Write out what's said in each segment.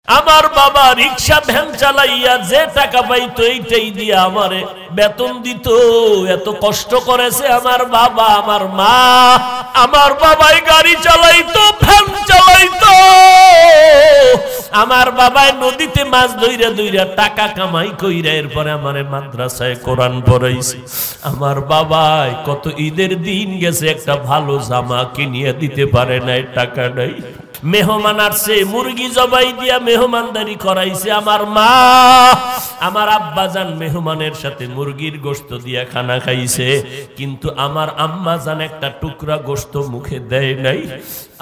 আমার বাবা rickshaw van চালাইয়া যে টাকা পাইতো এইটাই দিয়ে আমারে বেতন দিত। এত কষ্ট করেছে আমার বাবা আমার মা। আমার বাবাই গাড়ি চালাইতো, ভ্যান চালাইতো। আমার বাবাই নদীতে মাছ ধইরা ধইরা টাকা কামাই কইরা এরপরে আমারে মাদ্রাসায় কোরআন পড়াইছে। আমার বাবাই কত ঈদের দিন গেছে, একটা ভালো জামা কিনিয়ে দিতে পারে নাই, টাকা নাই। মেহমান আসছে, মুরগি জবাই দিয়া মেহমানদারি করাইছে আমার মা। আমার আব্বা জান মেহমানের সাথে মুরগির গোশত দিয়া খানা খাইছে, কিন্তু আমার আম্মা জান একটা টুকরা গোশত মুখে দেয় নাই।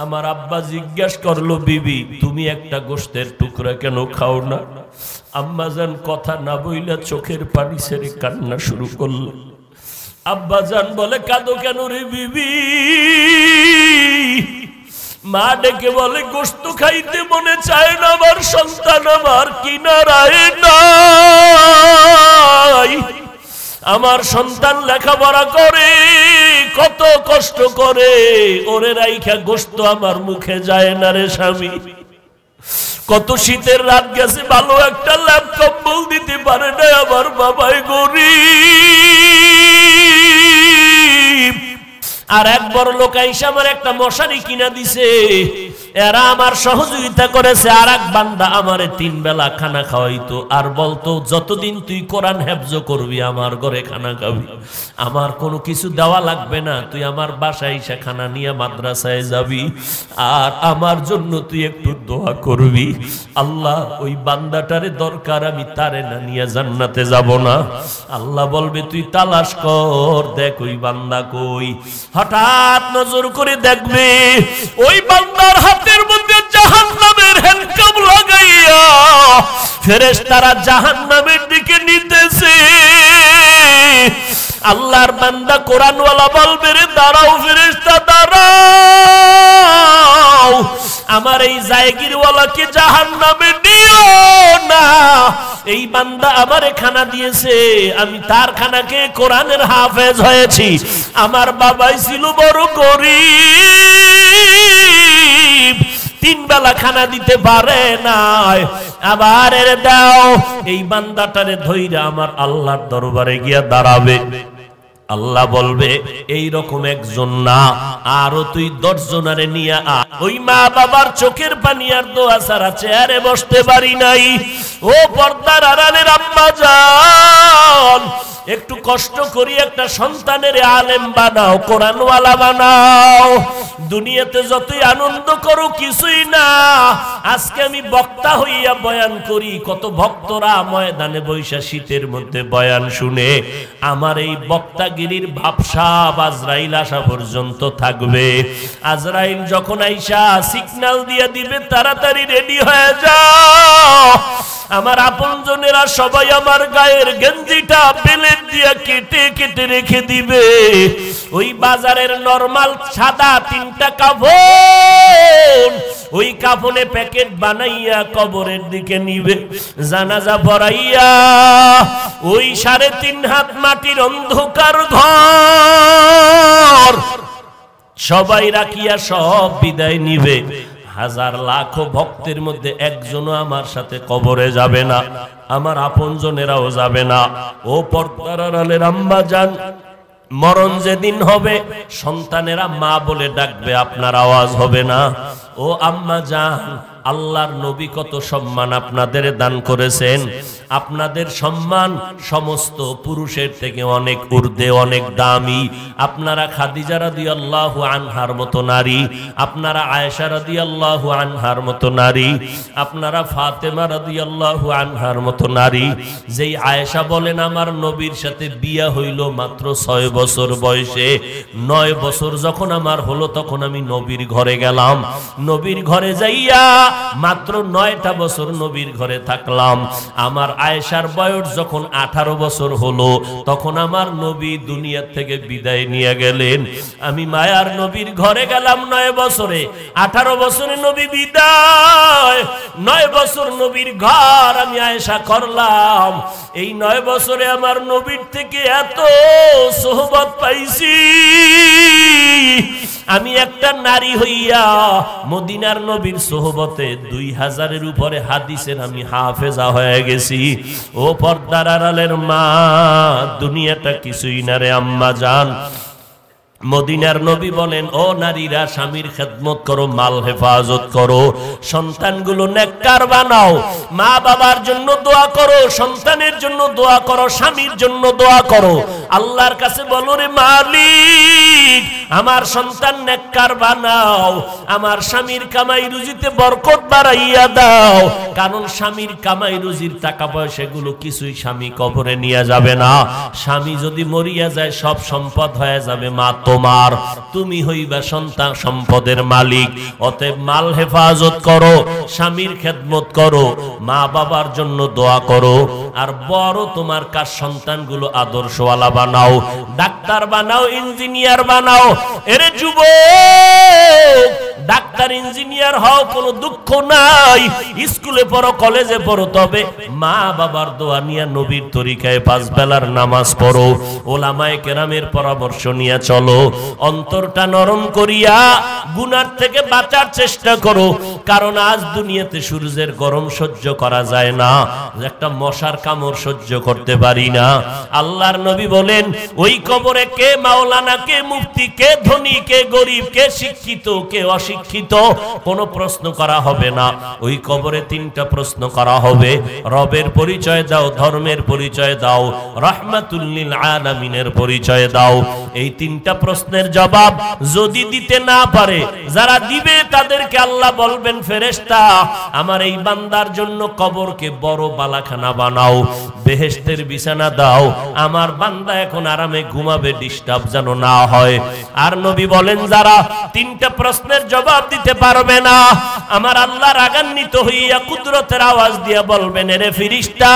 আমার আব্বা জিজ্ঞাসা করলো, বিবি তুমি একটা গোশতের টুকরা কেন খাও না? আম্মা জান কথা না বইলা চোখের পানি ছেড়ে কান্না শুরু করলো। আব্বা জান বলে, কাঁদো কেন রে বিবি? মা ডেকে বলে, গোশত খাইতে মনে চায় না, আমার সন্তান আমার কিনারায় নাই। আমার সন্তান লেখাপড়া করে, কত কষ্ট করে, ওরে রাইখা গোশত আমার মুখে যায় না রে স্বামী। কত শীতের রাত গেছে, ভালো একটা ল্যাপ কম্বল দিতে পারে না আমার বাবাই গরিব। আর এক বড় লোক আইসা আমার একটা মশারি কিনা দিছে, এরা আমার সহযোগিতা করেছে। আর এক বান্দা আমারে 3 বেলা খানা খাওয়াইতো, আর বলতো যতদিন তুই কোরআন হেফজ করবি আমার ঘরে খানা খাবি, আমার কোনো কিছু দেওয়া লাগবে না, তুই আমার বাসায় এসে খানা নিয়ে মাদ্রাসায় যাবি, আর আমার জন্য তুই একটু দোয়া করবি। আল্লাহ ওই বান্দাটারে দরকার, আমি তারে না নিয়ে জান্নাতে যাব না। আল্লাহ বলবে তুই তালাশ কর, দেখ ওই বান্দা কই। হঠাৎ নজর করে দেখবে ওই বান্দার হাতের মধ্যে জাহান্নামের হ্যান্ডকাপ লাগাইয়া ফেরেশতারা জাহান্নামের দিকে নিতেছে। আল্লাহর বান্দা কোরআনওয়ালা বলবে, রে দাঁড়াও ফেরেশতা দাঁড়াও, আমার এই জায়গিরওয়ালাকে জাহান্নামে দিও না। এই বান্দা আমারে খানা দিয়েছে, আমি তার খানাকে কোরআনের হাফেজ হয়েছি। আমার বাবাই ছিল বড় গরিব, 3 বেলা খানা দিতে পারে না, আবার এর দাও। এই বান্দাটারে ধইরা আমার আল্লাহর দরবারে গিয়া দাঁড়াবে। আল্লাহ বলবে, এই রকম একজন না, আরো তুই 10 জনারে নিয়ে আ। ওই মা বাবার চোখের পানি আর দোয়া ছাড়া চেয়ারে বসতে পারি নাই। ও পর্দার আড়ালের আম্মা জান, একটু কষ্ট করি একটা সন্তানের আলেম বানাও, কোরআনওয়ালা বানাও। দুনিয়াতে যতই আনন্দ করো কিছুই না। আজকে আমি বক্তা হইয়া বয়ান করি, কত ভক্তরা ময়দানে বৈশা শীতের মধ্যে বয়ান শুনে আমার এই বক্তাগিরির ভাবসা আজরাইল আসা পর্যন্ত থাকবে। আজরাইল যখন আইসা সিগন্যাল দিয়ে দিবে, তাড়াতাড়ি রেডি হয়ে যাও। আমার আপনজনেরা সবাই আমার গায়ের গেঞ্জিটা বেলেট দিয়া কেটে কেটে রেখে দিবে। ওই বাজারের নরমাল সাদা 3টা কাফন, ওই কাফনে প্যাকেট বানাইয়া কবরের দিকে নিবে। জানাজা পড়াইয়া ওই 3.5 হাত মাটির অন্ধকার ঘর সবাই রাখিয়া সব বিদায় নিবে। হাজার লাখো ভক্তের মধ্যে একজনও আমার সাথে কবরে যাবে না, আমার আপনজনেরাও যাবে না। ও পর্দার আড়ালের আম্মা জান, মরণ যেদিন হবে সন্তানেরা মা বলে ডাকবে, আপনার আওয়াজ হবে না। ও আম্মা জান, আল্লাহর নবী কত সম্মান আপনাদের দান করেছেন। আপনাদের সম্মান সমস্ত পুরুষের থেকে অনেক ঊর্ধ্বে, অনেক দামি। আপনারা খাদিজা রাদিয়াল্লাহু আনহার মতো নারী, আপনারা আয়েশা রাদিয়াল্লাহু আনহার মতো নারী, আপনারা ফাতেমা রাদিয়াল্লাহু আনহার মতো নারী। যেই আয়েশা বলেন আমার নবীর সাথে বিয়া হইল মাত্র 6 বছর বয়সে, 9 বছর যখন আমার হলো তখন আমি নবীর ঘরে গেলাম। নবীর ঘরে যাইয়া মাত্র 9টা বছর নবীর ঘরে থাকলাম। আমার আয়েশার বয়স যখন 18 বছর হলো তখন আমার নবী দুনিয়া থেকে বিদায় নিয়ে গেলেন। আমি মায়ার নবীর ঘরে গেলাম 9 বছরে, 18 বছরে নবী বিদায়, 9 বছর নবীর ঘর আমি আয়েশা করলাম। এই 9 বছরে আমার নবীর থেকে এত সোহবত পাইছি, আমি একটা নারী হইয়া মদিনার নবীর সোহবতে 2000-এর উপরে হাদিসের আমি হাফেজা হয়ে গেছি। ও পর্দার আড়ালের মা, দুনিয়াটা কিছুই না রে আম্মা জান। মদিনার নবী বলেন, ও নারীরা স্বামীর খেদমত করো, মাল হেফাজত করো, সন্তানগুলো নেককার বানাও, মা বাবার জন্য দোয়া করো, সন্তানের জন্য দোয়া করো, স্বামীর জন্য দোয়া করো। আল্লাহর কাছে বলো, রে মালিক আমার সন্তান নেককার বানাও, আমার স্বামীর কামাই রুজিতে বরকত বাড়াইয়া দাও। কারণ স্বামীর কামাই রুজির টাকা পয়সাগুলো কিছুই স্বামী কবরে নিয়ে যাবে না। স্বামী যদি মরিয়া যায় সব সম্পদ হয়ে যাবে মা তোমার, তুমি হইবা সন্তান সম্পদের মালিক। অতএব মাল হেফাজত করো, স্বামীর খেদমত করো, মা বাবার জন্য দোয়া করো, আর বড় তোমার কাজ সন্তানগুলো আদর্শওয়ালা বানাও, ডাক্তার বানাও, ইঞ্জিনিয়ার বানাও। এরে যুবক, ডাক্তার ইঞ্জিনিয়ার হও, কোনো দুঃখ নাই, স্কুলে পড়ো, কলেজে পড়ো, তবে মা বাবার দোয়া নিয়ে নবীর তরিকায় 5 বেলার নামাজ পড়ো, ওলামায়ে কেরামের পরামর্শ নিয়ে চলো, অন্তরটা নরম করিয়া গুনার থেকে বাঁচার চেষ্টা করো। কারণ আজ দুনিয়াতে সূর্যের গরম সহ্য করা যায় না, একটা মশার কামড় সহ্য করতে পারি না। আল্লাহর নবী বলেন, ওই কবরে কে মাওলানা, কে মুফতি, কে ধনী, কে গরিব, কে শিক্ষিত, কে অশিক্ষিত কোনো প্রশ্ন করা হবে না। ওই কবরে 3টা প্রশ্ন করা হবে। রবের পরিচয় দাও, ধর্মের পরিচয় দাও, রাহমাতুল লিল আলামিনের পরিচয় দাও। এই 3টা প্রশ্নের জবাব যদি দিতে না পারে, যারা দিবে তাদেরকে আল্লাহ বলবেন, ফেরেশতা আমার এই বান্দার জন্য কবরকে বড় বালাখানা বানাও, বেহেশতের বিছানা দাও, আমার বান্দা এখন আরামে ঘুমাবে, ডিস্টার্ব যেন না হয়। আর নবী বলেন, যারা 3টা প্রশ্নের জবাব দিতে পারবে না, আমার আল্লাহ রাগান্বিত হইয়া কুদরতের আওয়াজ দিয়া বলবেন, এরে ফেরেশতা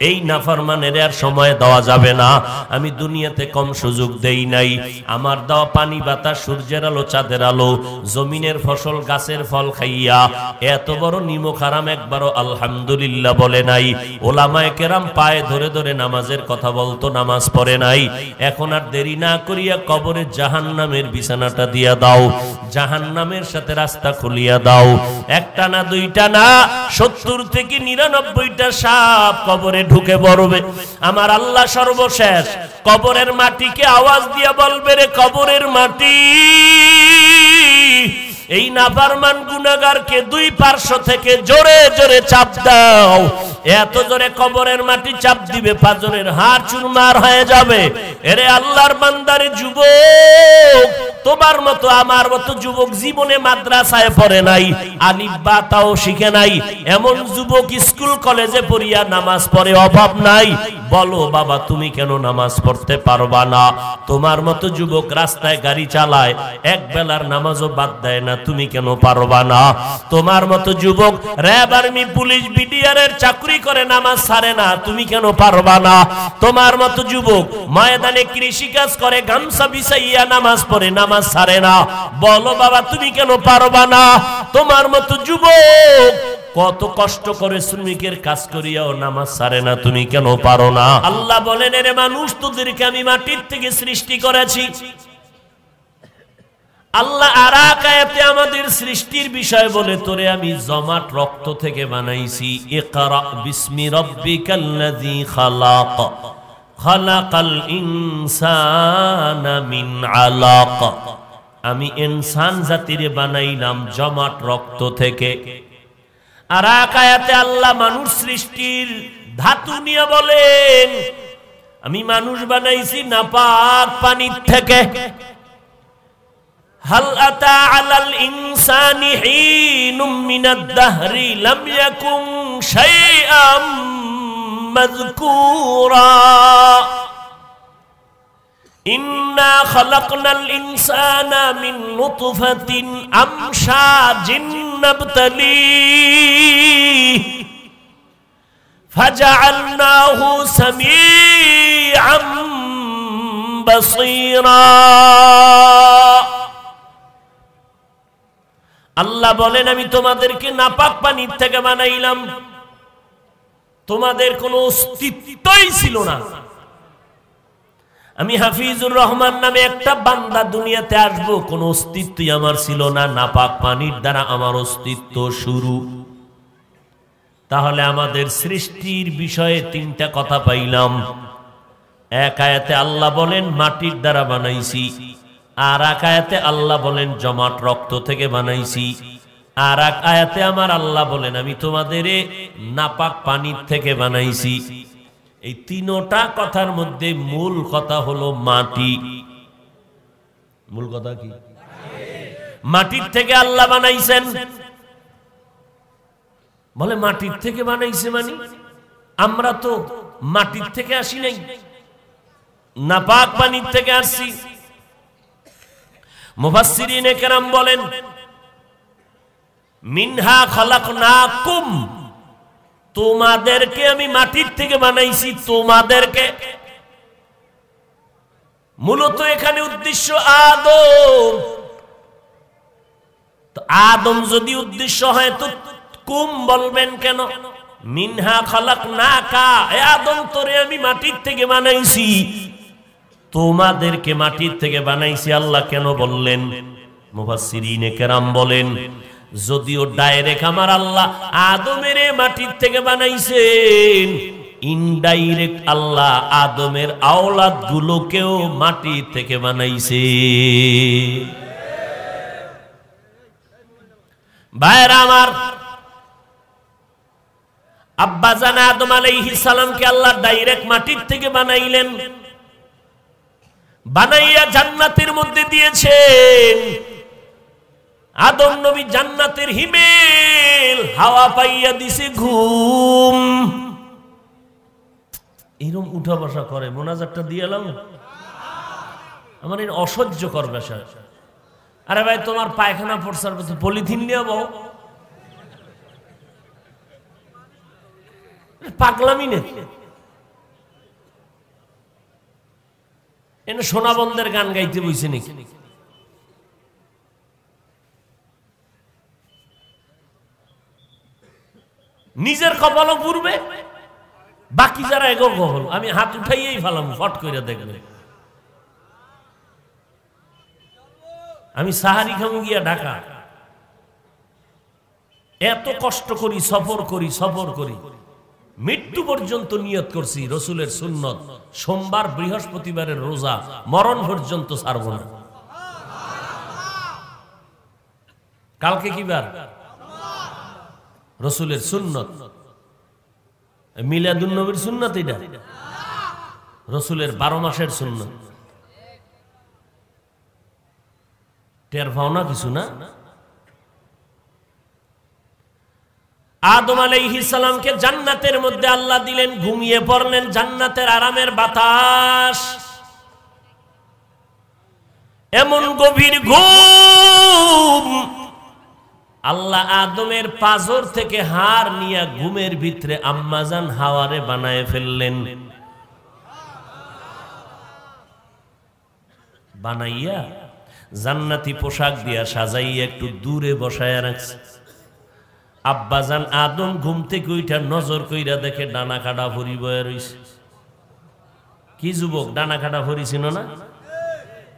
এই নাফরমানের আর সময় দেওয়া যাবে না। আমি দুনিয়াতে কম সুযোগ দেই নাই, আমার দেওয়া পানি বাতাস, সূর্যের আলো, চাঁদের আলো, জমিনের ফসল, গাছের ফল খাইয়া এত বড় নিমক হারাম একবারও আলহামদুলিল্লাহ বলে নাই। ওলামায়ে কেরাম পায়ে ধরে ধরে নামাজের কথা বলতো, নামাজ পড়ে নাই। এখন আর দেরি না করিয়া কবরে জাহান্নামের বিছানাটা দিয়া দাও, জাহান্নামের সাথে রাস্তা খুলিয়া দাও। একটা না, 2টা না, 70 থেকে 99টা সাপ কবরে ঢুকে পড়বে। আমার আল্লাহ সর্বশেষ কবরের মাটিকে আওয়াজ দিয়া বলবে, রে কবরের মাটি, এই নাফরমান গুনাহগারকে 2 পার্শ্ব থেকে জোরে জোরে চাপ দাও। এত জোরে কবরের মাটি চাপ দিবে, পাজরের হাড় চুরমার হয়ে যাবে। এরে আল্লাহর বান্দারে যুবক, তোমার মতো আমার মতো যুবক জীবনে মাদ্রাসায় পড়ে নাই, আলিফ বা তাও শিখে নাই, এমন যুবক স্কুল কলেজে পড়িয়া নামাজ পড়ে অভাব নাই। বলো বাবা, তুমি কেন নামাজ পড়তে পারবা না? তোমার মতো যুবক রাস্তায় গাড়ি চালায়, এক বেলার নামাজও বাদ দেয় না, তুমি কেন পারবা না? তোমার মতো যুবক র্যাব, আর্মি, পুলিশ, বিডিআর এর চাকরি করে, নামাজ ছাড়ে না, তুমি কেন পারবা না? তোমার মতো যুবক ময়দানে কৃষি কাজ করে, গামছা বিছাইয়া নামাজ পড়ে, নামাজ ছাড়ে না, বলো বাবা তুমি কেন পারবা না? তোমার মতো যুবক কত কষ্ট করে শ্রমিকের কাজ করিয়াও নামাজ ছাড়ে না, তুমি কেন পারো না? আল্লাহ বলেন, এরে মানুষ, তোদেরকে আমি মাটির থেকে সৃষ্টি করেছি। আল্লাহ আরাক আয়াতে আমাদের সৃষ্টির বিষয় বলে, তোরে আমি জমাট রক্ত থেকে বানাইছি। ইকরা বিসমি রাব্বিকাল্লাযী খালাক, খালাকাল ইনসানা মিন আলাক। আমি ইনসান জাতিরে বানাইলাম জমাট রক্ত থেকে। আর এক আয়াতে আল্লাহ মানুষ সৃষ্টির ধাতু নিয়ে বলেন, আমি মানুষ বানাইছি নাপাক পানি থেকে। হাল আতা আলাল ইনসানি হিনুম মিনাদ দাহরি লাম ইয়াকুন শাইআম মাযকুরা। ইন্না খালাকনাল ইনসানা মিন নুতফাতিন আমশাজিন নাবতালিহি ফাজআলনাহু সামিআম বাসীরা। আল্লাহ বলেন আমি তোমাদেরকে নাপাক পানির থেকে বানাইলাম, তোমাদের কোনো অস্তিত্বই ছিল না। আমি হাফিজুর রহমান নামে একটা বান্দা দুনিয়াতে আসবো, কোনো অস্তিত্বই আমার ছিল না, নাপাক পানির দ্বারা আমার অস্তিত্ব শুরু। তাহলে আমাদের সৃষ্টির বিষয়ে তিনটা কথা পাইলাম। এক আয়াতে আল্লাহ বলেন মাটির দ্বারা বানাইছি, আর এক আয়াতে আল্লাহ বলেন জমাট রক্ত থেকে বানাইছি, আর এক আয়াতে আমার আল্লাহ বলেন আমি তোমাদের নাপাক পানির থেকে বানাইছি। এই তিনটা কথার মধ্যে মূল কথা হলো মাটি। মূল কথা কি? মাটির থেকে আল্লাহ বানাইছেন। বলে মাটির থেকে বানাইছে মানে আমরা তো মাটির থেকে আসি নাই, নাপাক পানির থেকে আসছি। মুফাসসিরিনে কেরাম বলেন মিনহা খালাকনাকুম, তোমাদেরকে আমি মাটির থেকে বানাইছি। তোমাদেরকে মূলত এখানে উদ্দেশ্য আদম। তো আদম যদি উদ্দেশ্য হয় তো কুম বলবেন কেন? মিনহা খালাকনাকা, এ আদম তোরে আমি মাটির থেকে বানাইছি, তোমাদেরকে মাটির থেকে বানাইছি আল্লাহ কেন বললেন? মুফাসসিরিনে কেরাম বলেন যদিও ডাইরেক্ট আমার আল্লাহ আদমের মাটির থেকে বানাইছেন, ইনডাইরেক্ট আল্লাহ আদমের আওলাদ গুলোকেও মাটি থেকে বানাইছে। ভাইরা আমার, আব্বাজান আদম আলাইহিস সালামকে আল্লাহ ডাইরেক্ট মাটির থেকে বানাইলেন, বানাইয়া জান্নাতের মধ্যে দিয়েছেন। আদম নবী জান্নাতের হিমেল হাওয়া পাইয়া দিছে ঘুম। এরকম উঠা বসা করে, মোনাজাতটা দিয়ে এলাম আমার এই অসহ্যকর বিষয়। আরে ভাই তোমার পায়খানা পড়ছার পলিথিন নিয়ে বউ, পাগলামি নাকি? এনে সোনা বন্ধের গান গাইতে বইছে নাকি? নিজের কপালও পুরবে, বাকি যারা এগো কপাল আমি হাত উঠাইয়েই ফেলাম, ফট করে দেখবে। আমি সাহারি খামু গিয়া ঢাকা, এত কষ্ট করি, সফর করি, মৃত্যু পর্যন্ত নিয়ত করছি রসুলের সুন্নত, সোমবার বৃহস্পতিবারের রোজা মরণ পর্যন্ত ছাড়ব না। কালকে কি বার? রসুলের সুন্নত, মিলাদুন নবীর সুন্নত, এটা রসুলের 12 মাসের সুন্নত। টের পাও না কিছু না? আদম আলাইহিস সালামকে জান্নাতের মধ্যে আল্লাহ দিলেন, ঘুমিয়ে পড়লেন, জান্নাতের আরামের বাতাস, এমন গভীর ঘুম আল্লাহ আদমের পাজর থেকে হাড় নিয়ে ঘুমের ভিতরে আম্মাজান হাওয়ারে বানায় ফেললেন। বানাইয়া জান্নাতি পোশাক দিয়া সাজাইয়া একটু দূরে বসায় রাখছে। আব্বাজান আদম ঘুম থেকে উঠা নজর কইরা দেখে ডানা কাটা ভরি বয়ে রইছে। কি যুবক, ডানা কাটা ভরি ছিল না?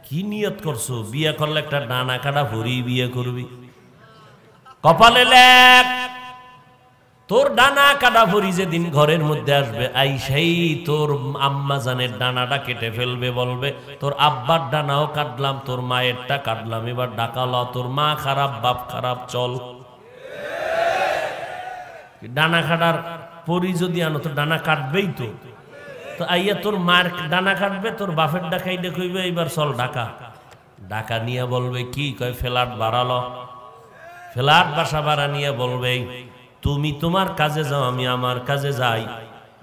কি নিয়ত করছো? বিয়ে করলে একটা ডানা কাটা ভরি বিয়ে করবি, কপালে লেখ। তোর ডানা কাটা ভরি যেদিন ঘরের মধ্যে আসবে, আইসাই তোর আম্মা জানের ডানাটা কেটে ফেলবে, বলবে তোর আব্বার ডানাও কাটলাম, তোর মায়েরটা কাটলাম, এবার ডাকালো তোর মা খারাপ, বাপ খারাপ, চল। ডানা কাটার পরি যদি আনো তো ডানা কাটবেই তো। তো আইয়া তোর মার ডানা কাটবে, তোর বাপের ডাকাই দেখইবে, এবার চল ঢাকা। ঢাকা নিয়ে বলবে কি? কয় ফ্ল্যাট বাড়ালো। ফ্ল্যাট বাসা ভাড়া নিয়ে বলবে তুমি তোমার কাজে যাও, আমি আমার কাজে যাই।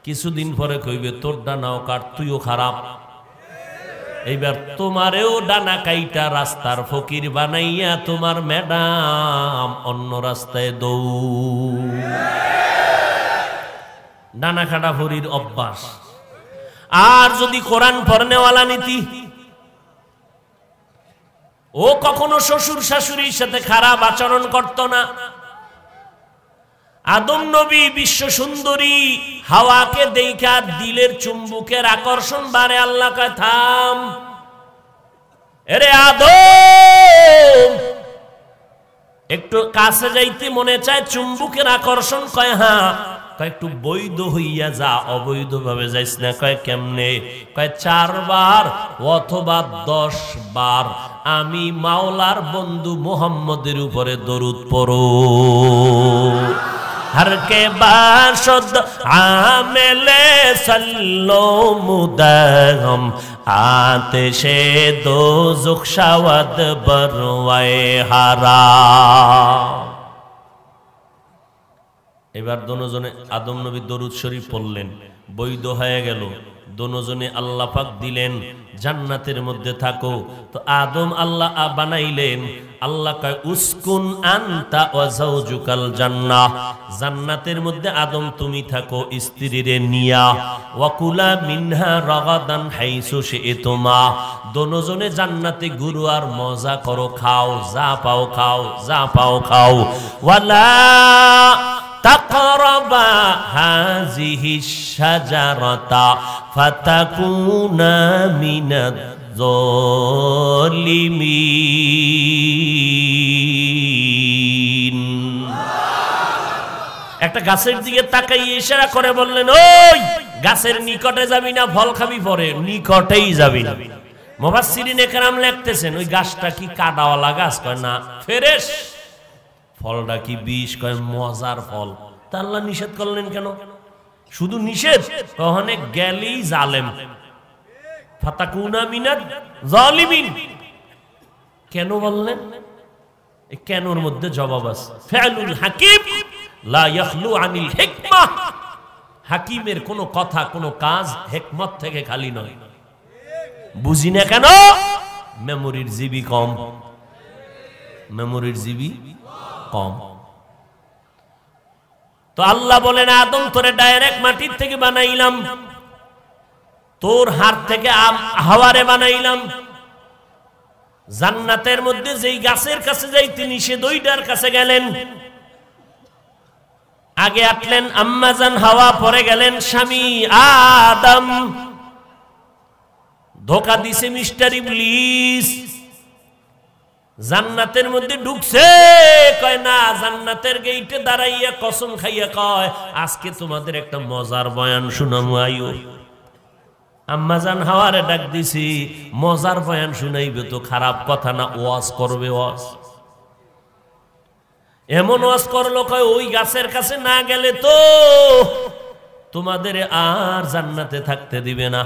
কিছুদিন পরে কইবে তোর ডানাও কাট, তুইও খারাপ। এইবার তোমারেও ডানা কাইটা রাস্তার ফকির বানাইয়া তোমার ম্যাডাম অন্য রাস্তায় দৌড়। ডানা কাটা ভরির অভ্যাস। আর যদি কোরআন পড়নেওয়ালা নীতি, ও কখনো শ্বশুর শাশুড়ির সাথে খারাপ আচরণ করত না। আদম নবী বিশ্ব সুন্দরী হাওয়াকে দেখা দিলের চুম্বুকের আকর্ষণ বাড়ে, আল্লাহ কয় থাম, এরে আদম একটু কাছে যাইতে মনে চায়, চুম্বুকের আকর্ষণ, কয় হ্যাঁ, কয় একটু বৈধ হইয়া যা, অবৈধ ভাবে যাইস না। কয় কেমনে? কয় 4 বার অথবা 10 বার আমি মাওলার বন্ধু মুহাম্মদের উপরে দরুদ পড়ো। हर के बाशद आमेले सल्लो मुदगम आतिशे दोज़ख शवद बरवाए हारा। এবার দোনোজনে আদম নবী দরুদ শরীফ পড়লেন, বৈধ হয়ে গেল। দোনোজনে আল্লাহ পাক দিলেন জান্নাতের মধ্যে থাকো। তো আদম আল্লাহ বানাইলেন, আল্লাহ কয় উসকুন আনতা ওয়া যাওজুকাল জান্নাহ, জান্নাতের মধ্যে আদম তুমি থাকো স্ত্রীরে নিয়া। ওয়া কুলা মিনহা রাগাদান হাইসু শি'তুমা, দোনোজনে জান্নাতে গুরু আর মজা করো, খাও, যা পাও খাও, যা পাও খাও। ওয়ালা তাকরাবা হাযিহি শাজারাতা ফাতাকুনা মিনাজ জালিমিন। একটা গাছের দিকে তাকাইয়ে ইশারা করে বললেন, ওই গাছের নিকটে যাবি না, ফল খাবি পরে, নিকটেই যাবি না। মুফাসসিরিনে কেরাম লিখতেছেন ওই গাছটা কি কাঁটাওয়ালা গাছ? কয় না, ফ্রেশ। ফলটা কি বিষ? কয় মজার ফল। তা আল্লাহ নিষেধ করলেন কেন? শুধু নিষেধ, ওখানে গেলেই জালেম, ফাতাকুনা মিনাজ জালিমিন। কেন বললেন? এই কেনর মধ্যে জবাব আছে। ফিআলুল হাকিম লা ইয়াখলু আনিল হিকমাহ, হাকিমের কোন কথা কোন কাজ হিকমত থেকে খালি নয়। বুঝি না কেন? মেমোরির জিবি কম, মেমোরির জিবি কম। তো আল্লাহ বলেন, আদম তোরে ডাইরেক্ট মাটির থেকে বানাইলাম, তোর হাত থেকে হাওয়ারে বানাইলাম। জান্নাতের মধ্যে যেই গাছের কাছে যাইতে নিষেধ ওইটার কাছে গেলেন। আগে আটলেন আম্মাজান হাওয়া, পরে গেলেন স্বামী আদম। ধোকা দিছে মিস্টার ইবলিস। জান্নাতের মধ্যে ঢুকছে, কয় না, জান্নাতের গেইটে দাঁড়াইয়া কসম খাইয়া কয় আজকে তোমাদের একটা মজার বয়ান শুনামু আইও। আম্মাজান হাওয়ারে ডাক দিছি, মজার বয়ান শুনাইবে তো খারাপ কথা না, ওয়াজ করবে। ওয়াজ এমন ওয়াজ করলো, কয় ওই গাছের কাছে না গেলে তো তোমাদের আর জান্নাতে থাকতে দিবে না।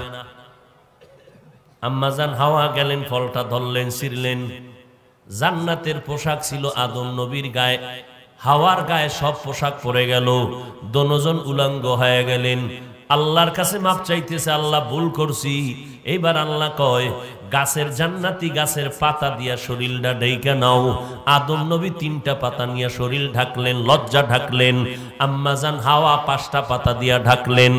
আম্মাজান হাওয়া গেলেন, ফলটা ধরলেন, ছিঁড়লেন। জান্নাতের পোশাক ছিল আদম নবীর গায়ে, হাওয়ার গায়ে সব পোশাক পরে গেল। দোনোজন উলঙ্গ হয়ে গেলেন। আল্লাহর কাছে মাপ চাইতেছে, আল্লাহ ভুল করছি। এইবার আল্লাহ কয়, গাছের জান্নাতি গাছের পাতা দিয়া শরীরটা ঢেকে নাও। আদম নবী 3টা পাতা নিয়ে শরীর ঢাকলেন, লজ্জা ঢাকলেন। আম্মাজান হাওয়া 5টা পাতা দিয়া ঢাকলেন।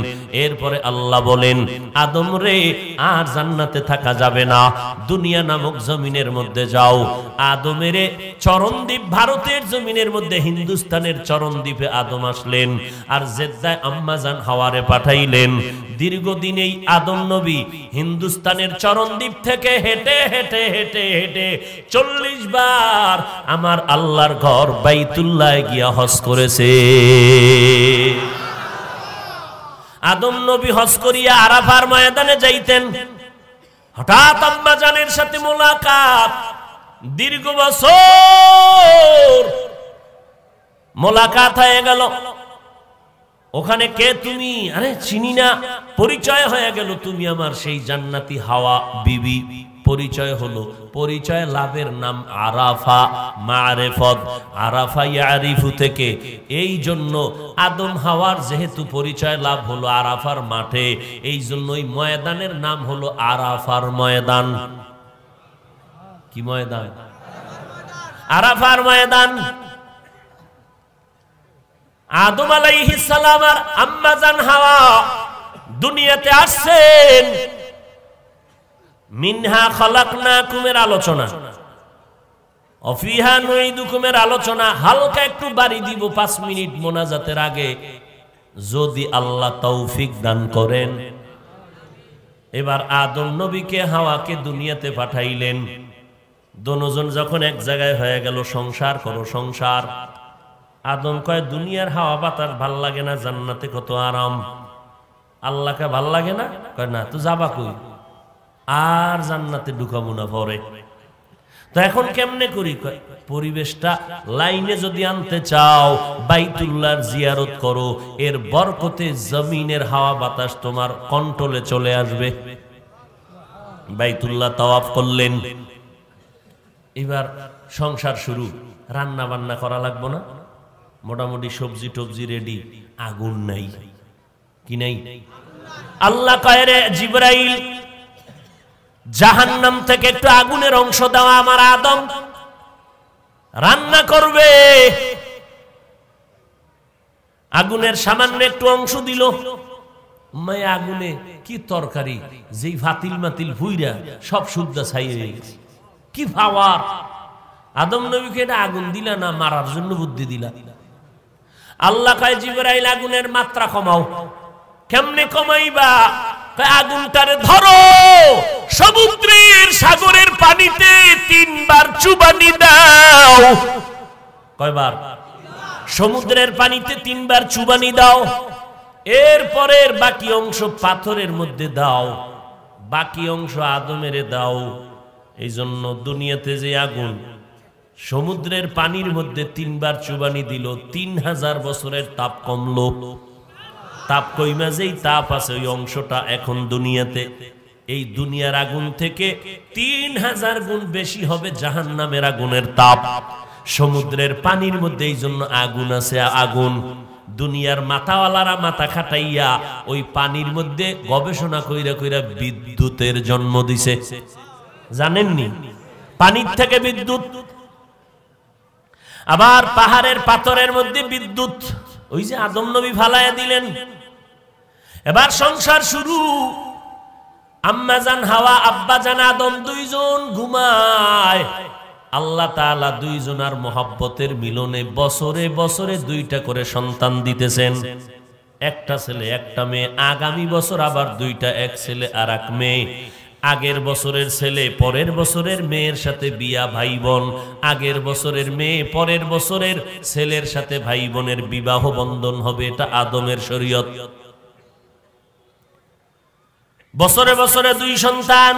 এরপরে আল্লাহ বলেন, আদম রে, আর জান্নাতে থাকা যাবে না, দুনিয়া নামক জমিনের মধ্যে যাও। আদমের চরণদ্বীপ ভারতের জমিনের মধ্যে, হিন্দুস্তানের চরণদ্বীপে আদম আসলেন, আর জেদ্দায় আম্মাজান হাওয়ারে পাঠাইলেন। দীর্ঘদিন এই আদম নবী হিন্দুস্তানের চরণদ্বীপ থেকে হেঁটে হেঁটে হেঁটে হেঁটে 40 বার আমার আল্লাহর ঘর বাইতুল্লাহ গিয়া হজ করেছে। আদম নবী হজ করিয়া আরাফার ময়দানে যাইতেন। হঠাৎ আম্মাজানের সাথে মোলাকাত। দীর্ঘ বছর মোলাকাত হয়ে গেল। ওখানে কে তুমি? আরে চিনি না। পরিচয় হয়ে গেল, তুমি আমার সেই জান্নাতি হাওয়া বিবি। পরিচয় হলো, পরিচয় লাভের নাম আরাফা, মারেফত। আরাফা ইয়ারিফু থেকে, এই জন্য আদম হাওয়ার যেহেতু পরিচয় লাভ হলো আরাফার মাঠে, এই জন্যই ময়দানের নাম হলো আরাফার ময়দান। কি ময়দান? আরাফার ময়দান। আদম আলাইহিস সালাম আর আম্মা জান হাওয়া দুনিয়াতে আসছেন। মিনহা খালাকনাকুমের আলোচনা, অফিহা নুইদুকুমের আলোচনা হালকা একটু বাড়ি দিব 5 মিনিট মোনাজাতের আগে, যদি আল্লাহ তৌফিক দান করেন। এবার আদম নবীকে হাওয়াকে দুনিয়াতে পাঠাইলেন। দুজন যখন এক জায়গায় হয়ে গেল, সংসার করো সংসার। আদম কয় দুনিয়ার হাওয়া বাতাস ভাল লাগে না, জান্নাতে কত আরাম। আল্লাহকে ভাল লাগে না? কয় না। তো যাবা কই? আর জান্নাতে ঢুকাবো না পরে। তো এখন কেমনে করি? পরিবেশটা লাইনে যদি আনতে চাও, বাইতুল্লাহর জিয়ারত করো, এর বরকতে জমিনের হাওয়া বাতাস তোমার কন্ট্রোলে চলে আসবে। বাইতুল্লাহ তাওয়াফ করলেন। এবার সংসার শুরু, রান্না বান্না করা লাগবো না? মোটামুটি সবজি টবজি রেডি, আগুন নাই। কি নাই? আল্লাহ কয় রে জিবরাইল, জাহান্নাম থেকে একটু আগুনের অংশ দেওয়া আমার আদম রান্না করবে। আগুনের সামান্য একটু অংশ দিল। মায়া আগুনে কি তরকারি, যেই ফাতিল মাতিল ভুইরা সব শুদ্ধা ছাইয়ে গেছে। কি পাওয়ার! আদম নবীকে এটা আগুন দিলা না মারার জন্য বুদ্ধি দিলা? আল্লাহ কয় জিবরাইল আগুনের মাত্রা কমাও। কেমনে কমাইবা? আগুনটারে ধরো, সমুদ্রের সাগরের পানিতে 3 বার চুবানি দাও। কয়বার? সমুদ্রের পানিতে 3 বার চুবানি দাও। এরপরের বাকি অংশ পাথরের মধ্যে দাও, বাকি অংশ আদমের দাও। এই জন্য দুনিয়াতে যে আগুন সমুদ্রের পানির মধ্যে 3 বার চুবানি দিল, 3000 বছরের তাপ কমলো। তাপ কইমা যেই তাপ আছে ওই অংশটা এখন দুনিয়াতে এই দুনিয়ার আগুন থেকে 3000 গুণ বেশি হবে জাহান্নামের আগুনের তাপ। সমুদ্রের পানির মধ্যে এই জন্য আগুন আছে। আগুন দুনিয়ার মাথাওয়ালারা মাথা খাটাইয়া ওই পানির মধ্যে গবেষণা কইরা কইরা বিদ্যুতের জন্ম দিছে। জানেননি? পানির থেকে বিদ্যুৎ, আবার পাহাড়ের পাথরের মধ্যে বিদ্যুৎ। ওই যে আদম নবী ফালাইয়া দিলেন। এবার সংসার শুরু। আম্মা জান হাওয়া, আব্বা জান আদম দুইজন ঘুমায়। আল্লাহ তাআলা দুইজনার মহব্বতের মিলনে বছরে বছরে 2টা করে সন্তান দিতেছেন। একটা ছেলে একটা মেয়ে। আগামী বছর আবার 2টা, এক ছেলে আর এক মেয়ে। আগের বছরের ছেলে পরের বছরের মেয়ের সাথে বিয়া, ভাই বোন। আগের বছরের মেয়ে পরের বছরের ছেলের সাথে ভাই বোনের বিবাহ বন্ধন হবে। এটা আদমের শরীয়ত। বছরে বছরে 2 সন্তান।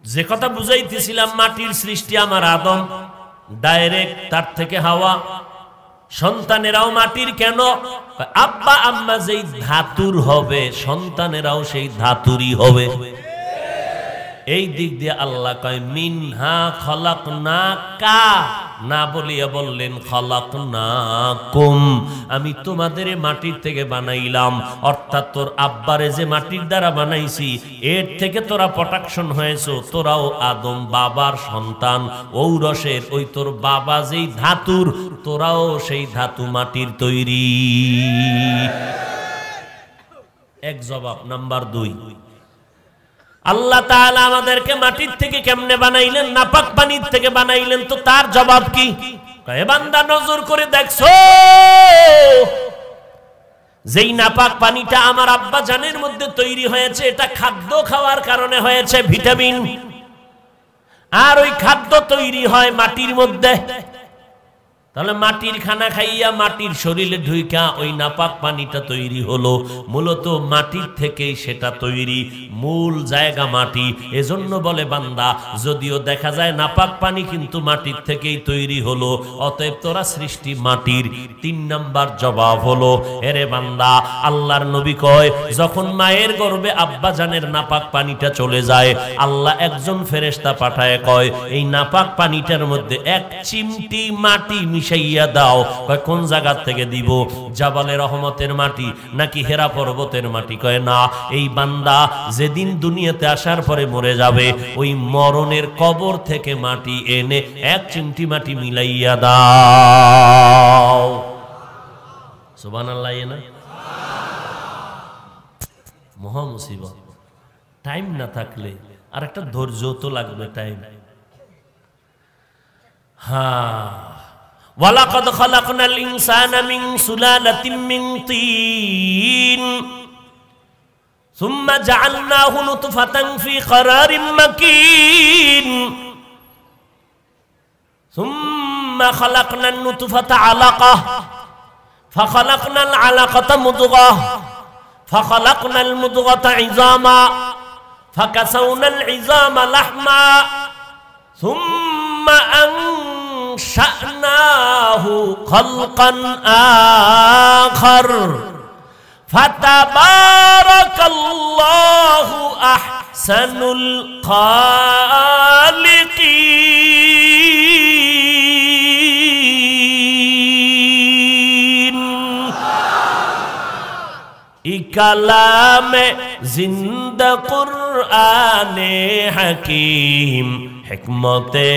যে কথা বুঝাইতেছিলাম, মাটির সৃষ্টি আমার আদম, ডাইরেক্ট তার থেকে হাওয়া। সন্তানেরাও মাটির। কেন? আব্বা আম্মা যেই ধাতুর হবে সন্তানেরাও সেই ধাতুরই হবে। এই দিক দিয়ে আল্লাহ কয় মিনহা খলাকনাকা, না বলিয়া বললেন খলাকনাকুম, আমি তোমাদের মাটির থেকে বানাইলাম। অর্থাৎ তোর আব্বারে যে মাটির দ্বারা বানাইছি এর থেকে তোরা প্রোটেকশন হয়েছো। তোরাও আদম বাবার সন্তান, ঔরসের। ওই তোর বাবা যেই ধাতুর, তোরাও সেই ধাতু মাটির তৈরি। এক জবাব। নাম্বার 2, আল্লাহ তাআলা আমাদেরকে মাটির থেকে কেমনে বানাইলেন? নাপাক পানির থেকে বানাইলেন। তো তার জবাব কি? কয় বান্দা নজর করে দেখছো, যেই নাপাক পানিটা আমার আব্বা জানের মধ্যে তৈরি হয়েছে, এটা খাদ্য খাওয়ার কারণে হয়েছে, ভিটামিন। আর ওই খাদ্য তৈরি হয় মাটির মধ্যে। তাহলে মাটির খানা খাইয়া মাটির শরীরে ঢুইকা ওই নাপাক পানিটা তৈরি হলো। মূলত মাটির থেকেই সেটা তৈরি, মূল জায়গা মাটি। এজন্য বলে বান্দা, যদিও দেখা যায় নাপাক পানি কিন্তু মাটির থেকেই তৈরি হলো, অতএব তোরা সৃষ্টি মাটির। 3 নাম্বার জবাব হলো, এরে বান্দা, আল্লাহর নবী কয় যখন মায়ের গর্ভে আব্বা জানের নাপাক পানিটা চলে যায়, আল্লাহ একজন ফেরেশতা পাঠায়, কয় এই নাপাক পানিটার মধ্যে 1 চিমটি মাটি মিশাইয়া দাও। কয় কোন জায়গা থেকে দিব? জাবালে রহমতের মাটি নাকি হেরা পর্বতের মাটি? কয় না, এই বান্দা যেদিন দুনিয়াতে আসার পরে মরে যাবে ওই মরণের কবর থেকে মাটি এনে এক চিমটি মাটি মিলাইয়া দাও। সুবহানাল্লাহ। না মহা মুসিবত। টাইম না থাকলে আর একটা ধৈর্য তো লাগবে, টাইম। হ্যাঁ, ওয়ালাকাদ খালাকনাল ইনসানা মিন সুলালাতিন মিন তিন সুম্মা জাআলনাহু নুতফাতান ফি করারিন মাকিন সুম্মা খালাকনান নুতফাতা আলাকাহ ফাখালাকনাল আলাকাতা মুদগাহ ফাখালাকনাল মুদগাতা ইযামা ফাকাসাউনাল ইযামা লাহমা সুম্মা আনশা'নাহু খালকান আখার ফাতাবারাকাল্লাহু আহসানুল খালিকিন। ইকালামে জিন্দা কুরআনে হাকিম হিকমতে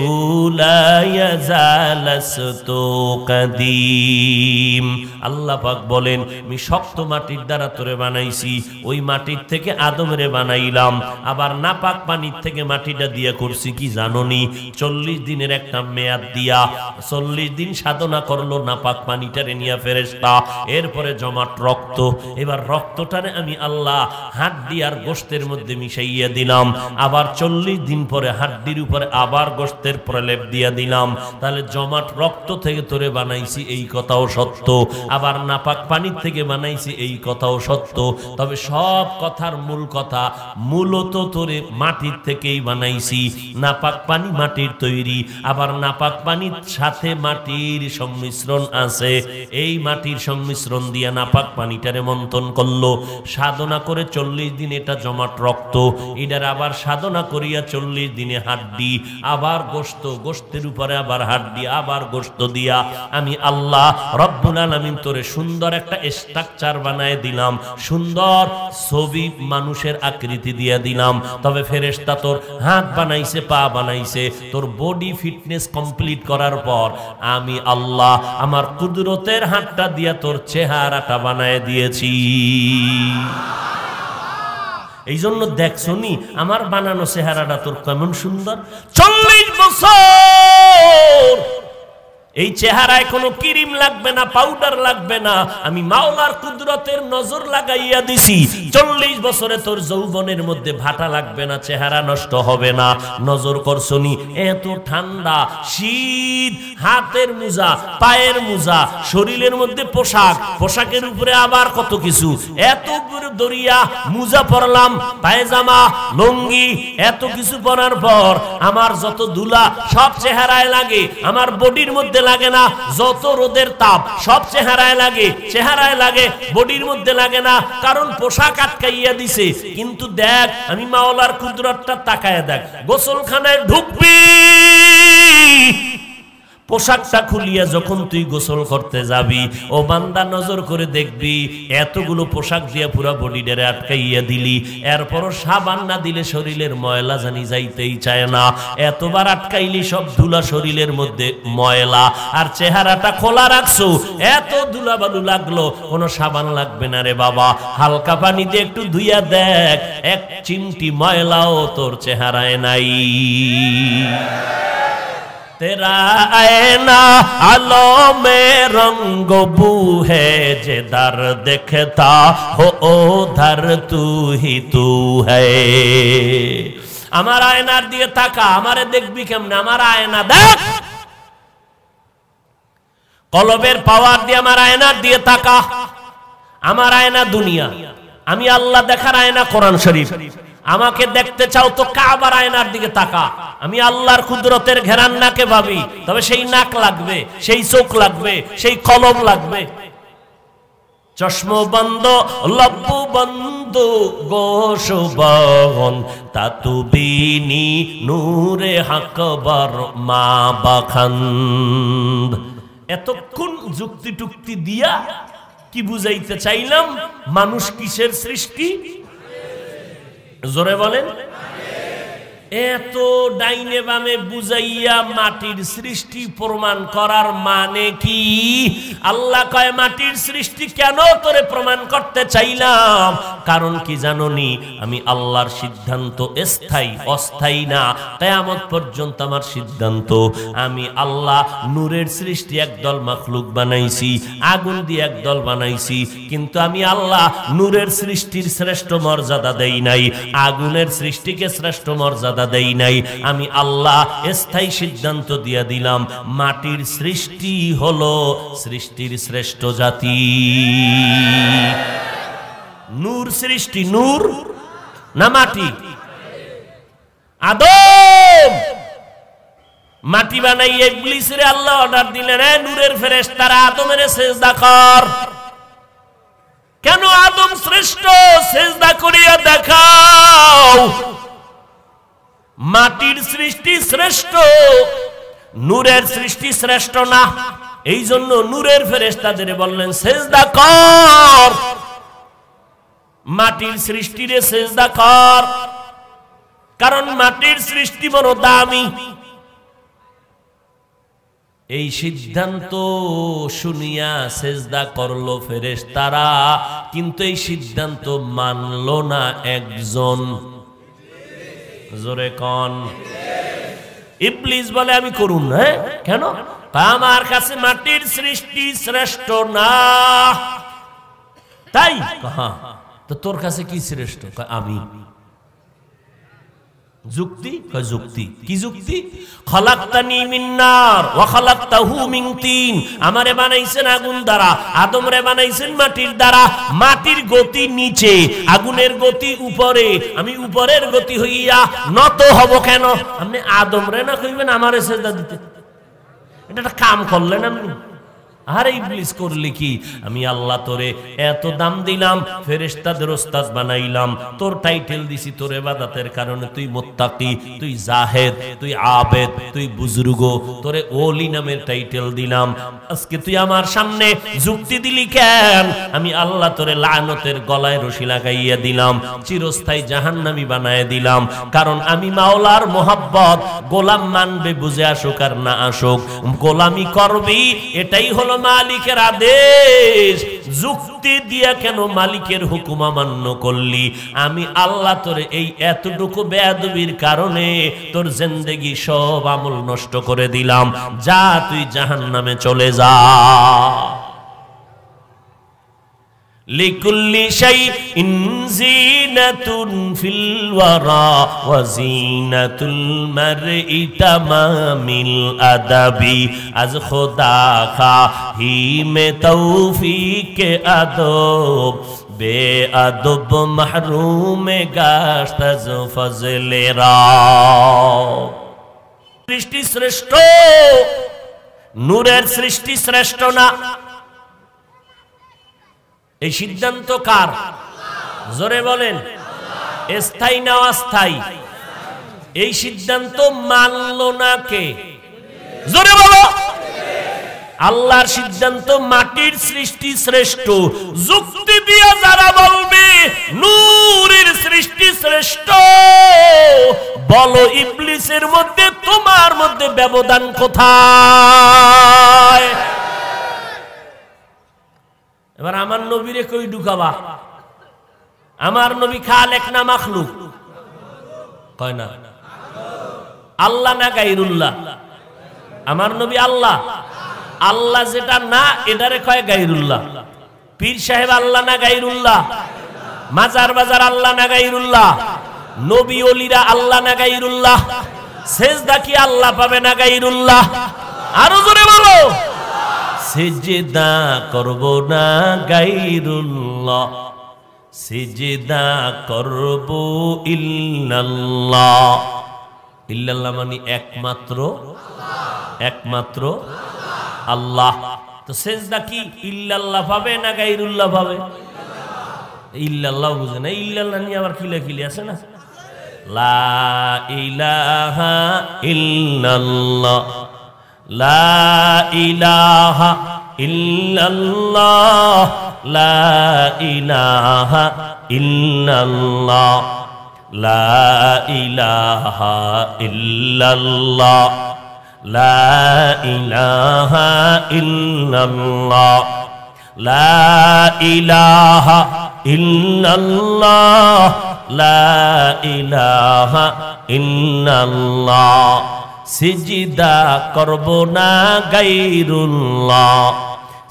উলা ইয়াজালাস্তু কাদিম। আল্লাহ পাক বলেন, আমি শক্ত মাটির দ্বারা তোরে বানাইছি, ওই মাটির থেকে আদমরে বানাইলাম। আবার নাপাক পানির থেকে মাটিটা দিয়া করছি কি জানোনি? 40 দিনের একটা মেয়াদ দিয়া 40 দিন সাধনা করলো নাপাক পানিটারে নিয়া ফেরেশতা। এরপরে জমাট রক্ত, এবার রক্তটারে আমি আল্লাহ হাড্ডি আর গোশতের মধ্যে মিশাইয়া দিলাম। আবার 40 দিন পরে হাড্ডির উপরে আবার গোশতের প্রলেপ দিয়া দিলাম। তাহলে জমাট রক্ত থেকে তোরে বানাইছি, এই কথাও সত্য। আবার নাপাক পানির থেকে বানাইছি, এই কথাও সত্য। তবে সব কথার মূল কথা, মূলত তোরে মাটির থেকেই বানাইছি। নাপাক পানি মাটির তৈরি, আবার নাপাক পানির সাথে মাটির সংমিশ্রণ আছে। এই মাটির সংমিশ্রণ দিয়া নাপাক পানিটারে মন্থন করলো, সাধনা করে 40 দিন এটা জমাট রক্ত। এটার আবার সাধনা করিয়া 40 দিনে হাড্ডি, আবার গোশত, গোশতের উপরে আবার হাড্ডি, আবার গোশত দিয়া আমি আল্লাহ রব্বুল আলামিন তোরে সুন্দর একটা স্ট্রাকচার বানায় দিলাম, সুন্দর ছবি মানুষের আকৃতি দিয়া দিলাম। তবে ফেরেশতা তোর হাত বানাইছে, পা বানাইছে, তোর বডি ফিটনেস কমপ্লিট করার পর আমি আল্লাহ আমার কুদরতের হাতটা দিয়া তোর চেহারাটা বানায় দিয়েছি। এই জন্য দেখছনি আমার বানানো চেহারাটা তোর কেমন সুন্দর। 40 বছর এই চেহারায় কোনো ক্রিম লাগবে না, পাউডার লাগবে না, আমি মাওলার কুদরতের নজর লাগাইয়া দিছি। 40 বছরে তোর যৌবনের মধ্যে ভাটা লাগবে না, চেহারা নষ্ট হবে না। নজর করছনি এত ঠান্ডা, শীত, হাতের মোজা, পায়ের মোজা, শরীরের মধ্যে পোশাক, পোশাকের উপরে আবার কত কিছু, এত দরিয়া মোজা পরলাম, পায়জামা, লুঙ্গি, এত কিছু পরার পর আমার যত ধুলা সব চেহারায় লাগে, আমার বডির মধ্যে লাগে না। যত রোদের তাপ সব চেহারায় লাগে, চেহারায় লাগে, বডির মধ্যে লাগে না, কারণ পোশাক আটকাইয়া দিছে। কিন্তু দেখ আমি মাওলার কুদরতটা তাকায় দেখ, গোসলখানায় ঢুকবি, পোশাকটা খুলিয়া যখন তুই গোসল করতে যাবি, ও বান্দা নজর করে দেখবি এতগুলো পোশাক দিয়া পুরা বডিটারে আটকাইয়া দিলি, এরপরও সাবান না দিলে শরীরের ময়লা জানি যাইতেই চায় না। এতবার আটকাইলি, সব ধুলা শরীরের মধ্যে ময়লা, আর চেহারাটা খোলা রাখছো, এত ধুলা বালু লাগলো, কোনো সাবান লাগবে না রে বাবা। হালকা পানি দিয়ে একটু ধুইয়া দেখ, এক চিমটি ময়লাও তোর চেহারায় নাই। तेरा आईना आलो में रंग बू है, जिधर देखता हो उधर तू ही तू है। আমার আয়নার দিয়ে তাকা, আমারে দেখবি কেমনে? আমার আয়না দেখ, কলবের পাওয়ার দিয়ে আমার আয়নার দিয়ে তাকা। আমার আয়না দুনিয়া, আমি আল্লাহ দেখার আয়না কোরআন শরীফ। আমাকে দেখতে চাও তো কাবার আয়নার দিকে তাকা। আমি আল্লাহর কুদরতের ঘেরান নাকে ভাবি, তবে সেই নাক লাগবে, সেই চোখ লাগবে, সেই কলম লাগবে। চশমা বন্ধ, লব্বু বন্ধ, গোশ বহন, তাতুবিনি নূরে হক বর মা বখন্দ। এতক্ষণ যুক্তি টুক্তি দিয়া কি বুঝাইতে চাইলাম? মানুষ কিসের সৃষ্টি? জোরে বলেন। এত ডাইনে বামে বুঝাইয়া মাটির সৃষ্টি প্রমাণ করার মানে কি? আল্লাহ কয় মাটির সৃষ্টি কেন তোরে প্রমাণ করতে চাইলাম? কারণ কি জানোনি? আমি আল্লাহর সিদ্ধান্ত স্থায়ী, অস্থায়ী না। কিয়ামত পর্যন্ত আমার সিদ্ধান্ত। আমি আল্লাহ নূরের সৃষ্টি একদল মাখলুক বানাইছি, আগুন দিয়ে একদল বানাইছি, কিন্তু আমি আল্লাহ নূরের সৃষ্টির শ্রেষ্ঠ মর্যাদা দেই নাই, আগুনের সৃষ্টিকে শ্রেষ্ঠ মর্যাদা দেই নাই। আমি আল্লাহ স্থায়ী সিদ্ধান্ত দিয়ে দিলাম, মাটির সৃষ্টি হলো সৃষ্টির শ্রেষ্ঠ জাতি। নূর সৃষ্টি, নূর না মাটি? আদম মাটি বানাইয়ে ইবলিসের আল্লাহ অর্ডার দিলেন, নূরের ফেরেশতারা আদমের সিজদা কর। কেন? আদম শ্রেষ্ঠ, সিজদা করিয়া দেখাও। মাটির সৃষ্টি শ্রেষ্ঠ, নূরের সৃষ্টি শ্রেষ্ঠ না। এই জন্য নূরের ফেরেশতাদের বললেন সিজদা কর, মাটির সৃষ্টিরে সিজদা কর, কারণ মাটির সৃষ্টি বড় দামি। এই সিদ্ধান্ত শুনিয়া সিজদা করলো ফেরেশতারা, কিন্তু এই সিদ্ধান্ত মানলো না একজন। জোরে কোন? ইবলিস বলে আমি করুন না। কেন? আমার কাছে মাটির সৃষ্টি শ্রেষ্ঠ না। তাই তো তোর কাছে কি শ্রেষ্ঠ? আমি। যুক্তি? যুক্তি কি যুক্তি? খলাকতানি মিন নার ওয়া খলাকতাহু মিন তিন। আমারে বানাইছেন আগুন দ্বারা, আদমরে বানাইছেন মাটির দ্বারা। মাটির গতি নিচে, আগুনের গতি উপরে। আমি উপরের গতি হইয়া নত হব কেন? আপনি আদমরে না কইবেন আমারে সিজদা দিতে? এটা একটা কাম করলেন আপনি। আরে ইবলিস করলি কি? আমি আল্লাহ তোরে এত দাম দিলাম, ফেরেশতাদের ওস্তাদ বানাইলাম, তোর টাইটেল দিছি তোর ইবাদতের কারণে। তুই মুত্তাকি, তুই জাহেদ, তুই আবেদ, তুই বুজুর্গ, তোরে ওলি নামের টাইটেল দিলাম। আজকে তুই আমার সামনে যুক্তি দিলি কেন? আমি আল্লাহ তোরে লানতের গলায় রশি লাগাইয়া দিলাম, চিরস্থায়ী জাহান্নামী বানায় দিলাম। কারণ আমি মাওলার মোহাব্বত। গোলাম মানবে, বুঝে আসুক আর না আসুক, গোলামি করবি, এটাই হলো মালিকের আদেশ। যুক্তি দিয়া কেন মালিকের হুকুম অমান্য করলি? আমি আল্লাহ তোরে এই এতটুকু বেয়াদবির কারণে তোর জিন্দেগি সব আমল নষ্ট করে দিলাম। যা, তুই জাহান্নামে চলে যা। লিকুল্লি শাইইন জিনাতুন ফিল ওয়ারা ওয়া জিনাতুল মারই তামামিল আদাবি। আজ খোদা খাহি মে তৌফিকে আদব, বে আদব মাহরুম গাশত আজ ফজলে রব। সৃষ্টি শ্রেষ্ঠ, নূরের সৃষ্টি শ্রেষ্ঠ না। এই সিদ্ধান্ত কার? জোরে বলেন। স্থায়ী না অস্থায়ী? এই সিদ্ধান্ত মানলো না কে? জোরে বলো। আল্লাহর সিদ্ধান্ত মাটির সৃষ্টি শ্রেষ্ঠ। যুক্তি দিয়ে যারা বলবে নূরের সৃষ্টি শ্রেষ্ঠ, বলো ইবলিসের মধ্যে তোমার মধ্যে ব্যবধান কোথায়? এবার আমার নবীরে কই ঢুকাবা? আমার নবী খালেক না মাখলুক? কয় না। আল্লাহ না গায়রুল্লাহ? আমার নবী আল্লাহ। আল্লাহ যেটা না, এটারে কয় গায়রুল্লাহ। পীর সাহেব আল্লাহ না গায়রুল্লাহ? মাজার বাজার আল্লাহ না গায়রুল্লাহ? নবী ওলিরা আল্লাহ না গায়রুল্লাহ? সেজদা কি আল্লাহ পাবে না গায়রুল্লাহ? আরো জোরে বলো। সিজদা করব না গায়রুল্লাহ, সিজদা করব ইল্লাল্লাহ। ইল্লাল্লাহ মানে একমাত্র, একমাত্র আল্লাহ। তো সিজদা কি ইল্লাল্লাহ পাবে না গায়রুল্লাহ পাবে? ইল্লাল্লাহ বুঝে না। ইল্লাল্লাহ নিয়ে আবার খিলাখিলি আছে না? লা ইলাহা ইল্লাল্লাহ, লা ইলাহা ইল্লাল্লাহ লা ইলাহা ইল্লাল্লাহ লা ইলাহা ইল্লাল্লাহ লা ইলাহা ইল্লাল্লাহ লা ইলাহা ইল্লাল্লাহ লা ইলাহা ইল্লাল্লাহ সিজদা করব না গায়রুল্লাহ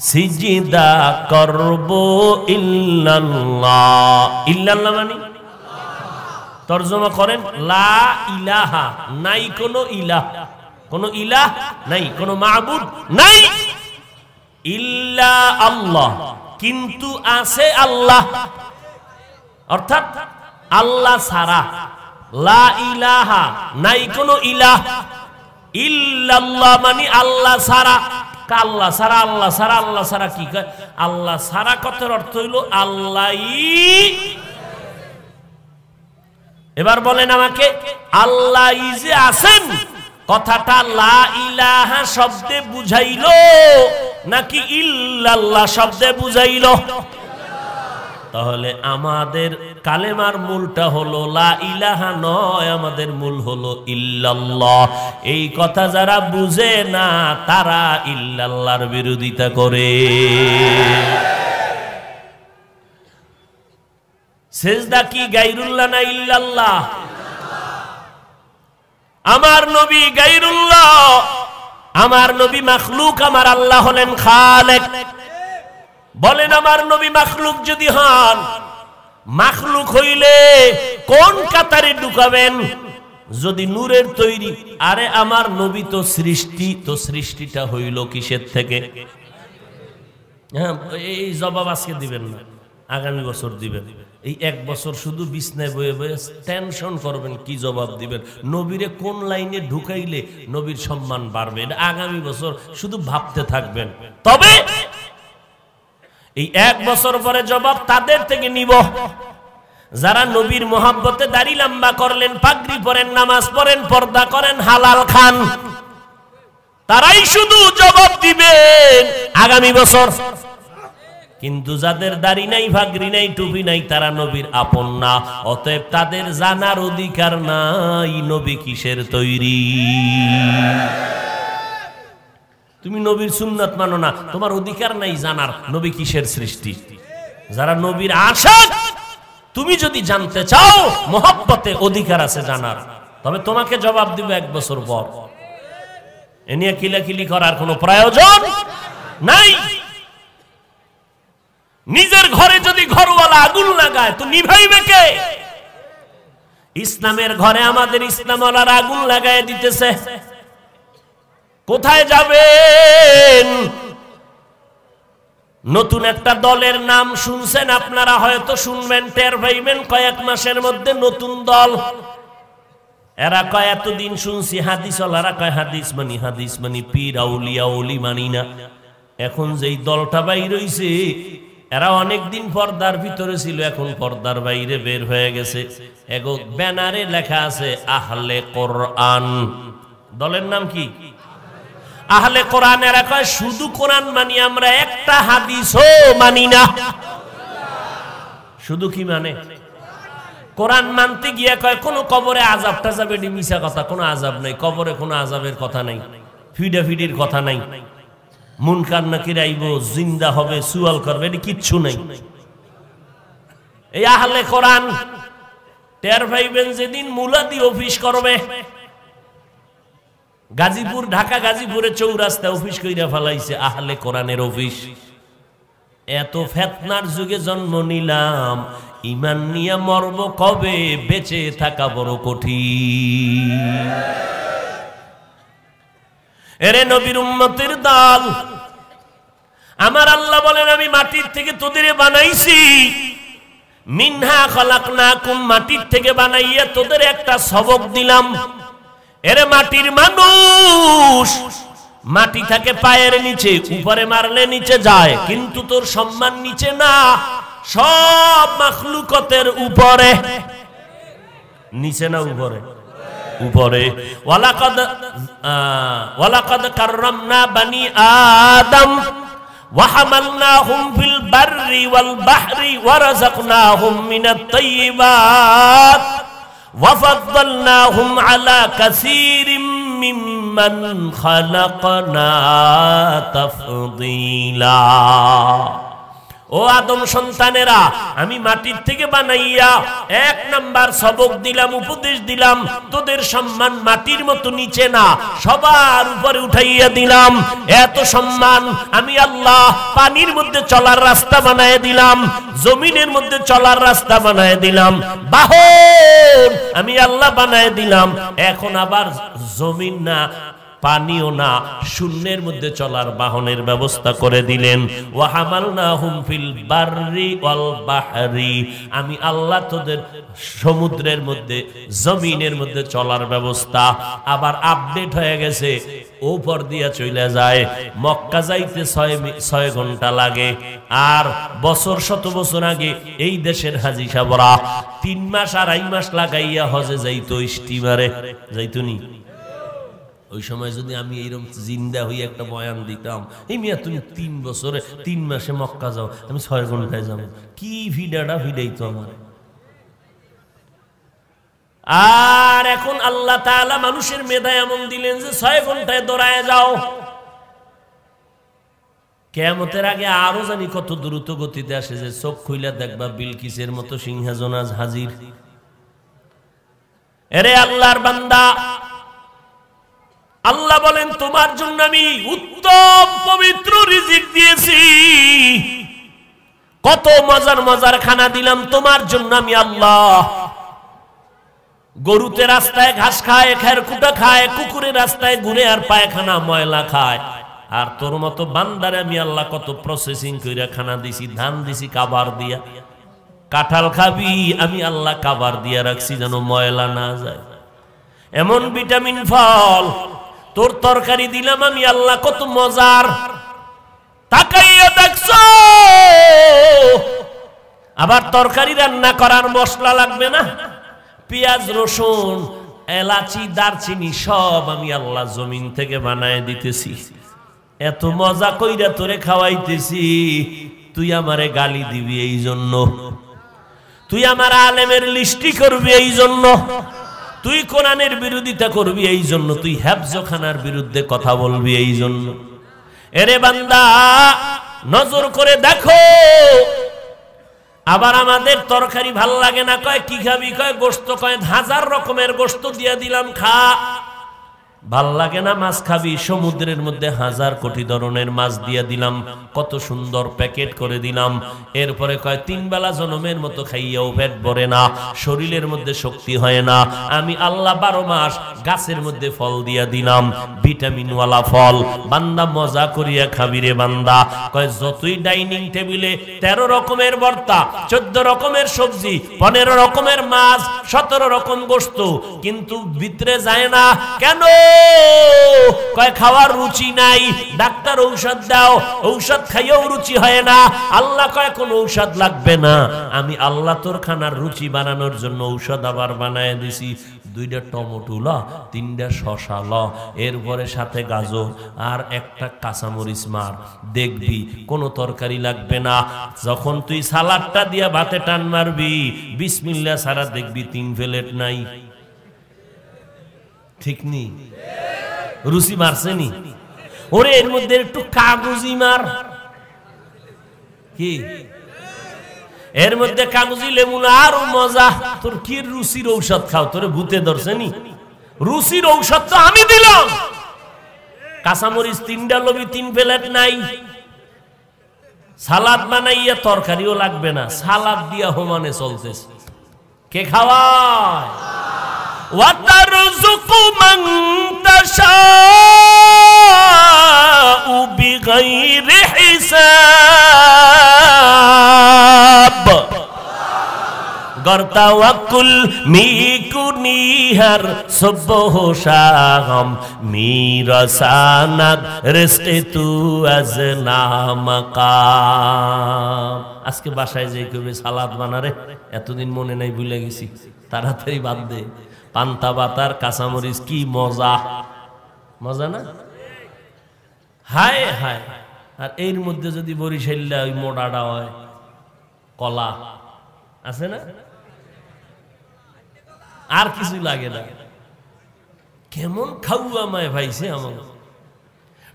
সিজদা করব ইল্লাল্লাহ ইল্লাল্লাহ মানে তরজমা করেন লা ইলাহা নাই কোনো ইলাহ কোনো ইলাহ নাই কোনো মাবুদ নাই ইল্লা আল্লাহ কিন্তু আছে আল্লাহ অর্থাৎ আল্লাহ ছাড়া লা ইলাহা নাই কোনো ইলাহ ইল্লাল্লাহ মানে আল্লাহ ছাড়া আল্লাহ ছাড়া আল্লাহ ছাড়া আল্লাহ ছাড়া কি কয় আল্লাহ ছাড়া কথার অর্থ হইল আল্লাহই এবার বলেন আমাকে আল্লাহ যে আছেন কথাটা লা ইলাহা শব্দে বুঝাইলো নাকি ইল্লাল্লাহ শব্দে বুঝাইলো তাহলে আমাদের কালেমার মূলটা হলো লা ইলাহা নয় আমাদের মূল হলো ইল্লাল্লাহ এই কথা যারা বুঝে না তারা ইল্লাল্লাহর বিরোধিতা করে সিজদা কি গায়রুল্লাহ না ইল্লাল্লাহ আমার নবী গায়রুল্লাহ আমার নবী মাখলুক আমার আল্লাহ হলেন খালেক বলেন আমার নবী মাখলুক যদি হন মাখলুক হইলে কোন কাতারে ঢুকাবেন যদি নূরের তৈরি আরে আমার নবী তো সৃষ্টি তো সৃষ্টিটা হইল কিসের থেকে হ্যাঁ এই জবাব আজকে দিবেন না আগামী বছর দিবেন এই এক বছর শুধু বিছনায় বয়ে বয়ে টেনশন করবেন কি জবাব দিবেন নবীরে কোন লাইনে ঢুকাইলে নবীর সম্মান বাড়বে এটা আগামী বছর শুধু ভাবতে থাকবেন তবে এই এক বছর পরে জবাব তাদের থেকে নিব যারা নবীর মোহাব্বতে দাড়ি লম্বা করলেন পাগড়ি পরেন নামাজ পড়েন পর্দা করেন হালাল খান তারাই শুধু জবাব দিবেন আগামী বছর কিন্তু যাদের দাড়ি নাই পাগড়ি নাই টুপি নাই তারা নবীর আপন না অতএব তাদের জানার অধিকার নাই নবী কিসের তৈরি তুমি নবীর সুন্নাত মানো না তোমার অধিকার নাই জানার নবী কিসের সৃষ্টি যারা নবীর আশিক তুমি যদি জানতে চাও মোহাব্বতে অধিকার আছে জানার তবে তোমাকে জবাব দিব এক বছর পর এ নিয়ে কিলাকিলি করার কোনো প্রয়োজন নাই নিজের ঘরে যদি ঘরওয়ালা আগুন লাগায় তো নিভাইবে কে ইসলামের ঘরে আমাদের ইসলামওয়ালারা আগুন লাগায় দিতেছে কোথায় যাবেন নতুন একটা দলের নাম শুনছেন আপনারা হয়তো শুনবেন টের পাইবেন কয়েক মাসের মধ্যে নতুন দল এরা কয় এতদিন শুনছি হাদিসওয়ালারা কয় হাদিস মানি পীর আউলিয়া ওলি মানি না এখন যেই দলটা বাইর হইছে এরা অনেকদিন পর্দার ভিতরে ছিল এখন পর্দার বাইরে বের হয়ে গেছে এগো ব্যানারে লেখা আছে আহলে কোরআন দলের নাম কি আহলে কোরআন এরা কয় শুধু কোরআন মানি আমরা একটা হাদিসও মানি না শুধু কি মানে কোরআন মানতে গিয়ে কয় কোন কবরে আযাব টাযাব এডি মিছা কথা কোনো আযাব নাই কবরে কোনো আযাবের কথা নাই ফিডাফিডির কথা নাই মুনকার নাকির আইব জিন্দা হবে সুয়াল করবে এডি কিচ্ছু নাই এই আহলে কোরআন টের পাইবেন যেদিন মুলাদি অফিস করবে গাজীপুর ঢাকা গাজীপুরে চৌরাস্তা অফিস কইরা ফেলাইছে আহলে কোরআনের অফিস এত ফিতনার যুগে জন্ম নিলাম ঈমান নিয়ে মরব কবে বেঁচে থাকা বড় কঠিন এরে নবীর উম্মতের দল আমার আল্লাহ বলেন আমি মাটির থেকে তোদের বানাইছি মিনহা খলাকনাকুম মাটির থেকে বানাইয়া তোদের একটা সবক দিলাম এরে মাটির মানুষ মাটি থাকে পায়ের নিচে উপরে মারলে নিচে যায় কিন্তু তোর সম্মান নিচে না সব মাখলুকতের উপরে নিচে না উপরে উপরে ওয়ালাকাদ কাররামনা বানি আদম ওয়া হামালনাহুম ফিল বাররি ওয়াল বাহরি ওয়া রাযাকনাহুম মিনাত তাইয়্যিবাত ওয়া ফাদ্দালনাহুম আলা কাসীরিম মিম্মান খালাকনা তাফদীলা। ও আদম সন্তানেরা, আমি মাটির থেকে বানাইয়া এক নাম্বার সবক দিলাম, উপদেশ দিলাম, তোদের সম্মান মাটির মতো নিচে না, সবার উপরে উঠাইয়া দিলাম। এত সম্মান আমি আল্লাহ পানির মধ্যে চলার রাস্তা বানায় দিলাম, জমিনের মধ্যে চলার রাস্তা বানায় দিলাম, বাহন আমি আল্লাহ বানায় দিলাম। এখন আবার জমিন না, পানিও না, শূন্যের মধ্যে চলার বাহনের ব্যবস্থা করে দিলেন। ওয়া হামালনাহুম ফিল বাররি ওয়াল বাহরি, আমি আল্লাহ তোদের সমুদ্রের মধ্যে জমিনের মধ্যে চলার ব্যবস্থা আবার আপডেট হয়ে গেছে। উপর দিয়া চলে যায়, মক্কা যাইতে 6 ঘন্টা লাগে। আর বছর শত বছর আগে এই দেশের হাজী সাহেবরা 3 মাস 2.5 মাস লাগাইয়া হজে যাইতো, স্টিমারে যাইতনি। ওই সময় যদি আমি এইরকম জিন্দা হয়ে একটা বয়ান দিতাম, এই মিয়া তুমি 3 বছরে 3 মাসে মক্কা যাও, আমি 6 ঘন্টায় যাবো, কি ভিডাটা ভিডাইতো আমার। আর এখন আল্লাহ তাআলা মানুষের মেধা এমন দিলেন যে 6 ঘন্টায় দৌড়ায় যাও। কিয়ামতের আগে আরো জানি কত দ্রুত গতিতে আসে, যে চোখ খুইলা দেখবা বিলকিসের মতো সিংহাসন আজ হাজির। এরে আল্লাহর বান্দা, আল্লাহ বলেন তোমার জন্য আমি উত্তম পবিত্র রিজিক দিয়েছি, কত মজার মজার খানা দিলাম তোমার জন্য আমি আল্লাহ। গরুতে রাস্তায় ঘাস খায়, খেরকুটা খায়, কুকুরের রাস্তায় ঘুরে আর পায়খানা ময়লা খায়। আর তোর মতো বান্দারে আমি আল্লাহ কত প্রসেসিং কইরা খানা দিছি, ধান দিছি কাবার দিয়া। কাঁঠাল খাবি, আমি আল্লাহ কাবার দিয়া রাখছি যেন ময়লা না যায়। এমন ভিটামিন ফল তোর তরকারি দিলাম আমি আল্লাহ, কত মজার। তাকাইয়া দেখছো, আবার তরকারি রান্না করার মশলা লাগবে না, পেঁয়াজ রসুন এলাচি দারচিনি সব আমি আল্লাহ জমিন থেকে বানায় দিতেছি। এত মজা কইরা তোরে খাওয়াইতেছি, তুই আমারে গালি দিবি এই জন্য, তুই আমার আলেমের লিস্টি করবি এই জন্য, তুই কোরআনের বিরোধিতা করবি এই জন্য, তুই হেফজখানার বিরুদ্ধে কথা বলবি এই জন্য। এরে বান্দা, নজর করে দেখো। আবার আমাদের তরকারি ভাল লাগে না, কয় কি খাবি, কয় গোশত, কয় 1000 রকমের গোশত দিয়া দিলাম খা। ভাল লাগে না মাছ খাবি, সমুদ্রের মধ্যে 1000 কোটি ধরনের মাছ দিয়া দিলাম, কত সুন্দর প্যাকেট করে দিলাম। এরপরে কয় 3 বেলা জনমের মতো খাইয়াও পেট ভরে না, শরীরের মধ্যে শক্তি হয় না। আমি আল্লাহ 12 মাস গাছের মধ্যে ফল দিয়া দিলাম, ভিটামিনওয়ালা ফল। বান্দা মজা করিয়া খাবি রে বান্দা। কয় যতই ডাইনিং টেবিলে 13 রকমের ভর্তা, 14 রকমের সবজি, 15 রকমের মাছ, 17 রকম গোশত, কিন্তু ভিতরে যায় না কেন? কয় খাওয়ার রুচি নাই। ডাক্তার ঔষধ দাও, ঔষধ খাইয়েও রুচি হয় না। আল্লাহ কয় কোন ঔষধ লাগবে না, আমি আল্লাহ তোর খানার রুচি বানানোর জন্য ঔষধ আবার বানায় দিছি। 2টা টমেটো ল, 3টা শশা ল, এরপরে সাথে গাজর আর একটা কাঁচামরিচ মার, দেখবি কোনো তরকারি লাগবে না। যখন তুই সালাডটা দিয়া ভাতে টান মারবি, বিসমিল্লাহ ছাড়া দেখবি 3 প্লেট নাই। ঠিক নি? রুচি মারছে নি? ওরে এর মধ্যে একটু কাগজি মার, কি এর মধ্যে কাগজি লেবু না, আরো মজা। তোর কি রুচির ঔষধ খাও, তোরে ভূতে ধরছে নি? রুচির ঔষধ তো আমি দিলাম। কাঁচামরিচ 3টা লবি, 3 প্লেট নাই। সালাদ বানাইয়া তরকারিও লাগবে না, সালাদ দিয়া হোমানে চলতেছে। কে খাওয়ায়? ওয়াতারযুকু মান তাশাউ বিগাইরি হিসাব। গরতাওয়াক্কুল মিকুনিহার সুবহ শাম মিরাসানাত রিজকে তু আজনা মাকাম। আজকে বাসায় যে কবে সালাদ বানারে, এতদিন মনে নাই, ভুলে গেছি, তাড়াতাড়ি বাদ দে। পান্তা বাতার কাঁচামরিচ, কি মজা, মজা না? হায় হায়। আর এর মধ্যে যদি বরিশাল্লা ওই মোটাটা হয়, কলা আছে না, আর কিছু লাগে না। কেমন খাওয়া মায় ভাইছে আমার।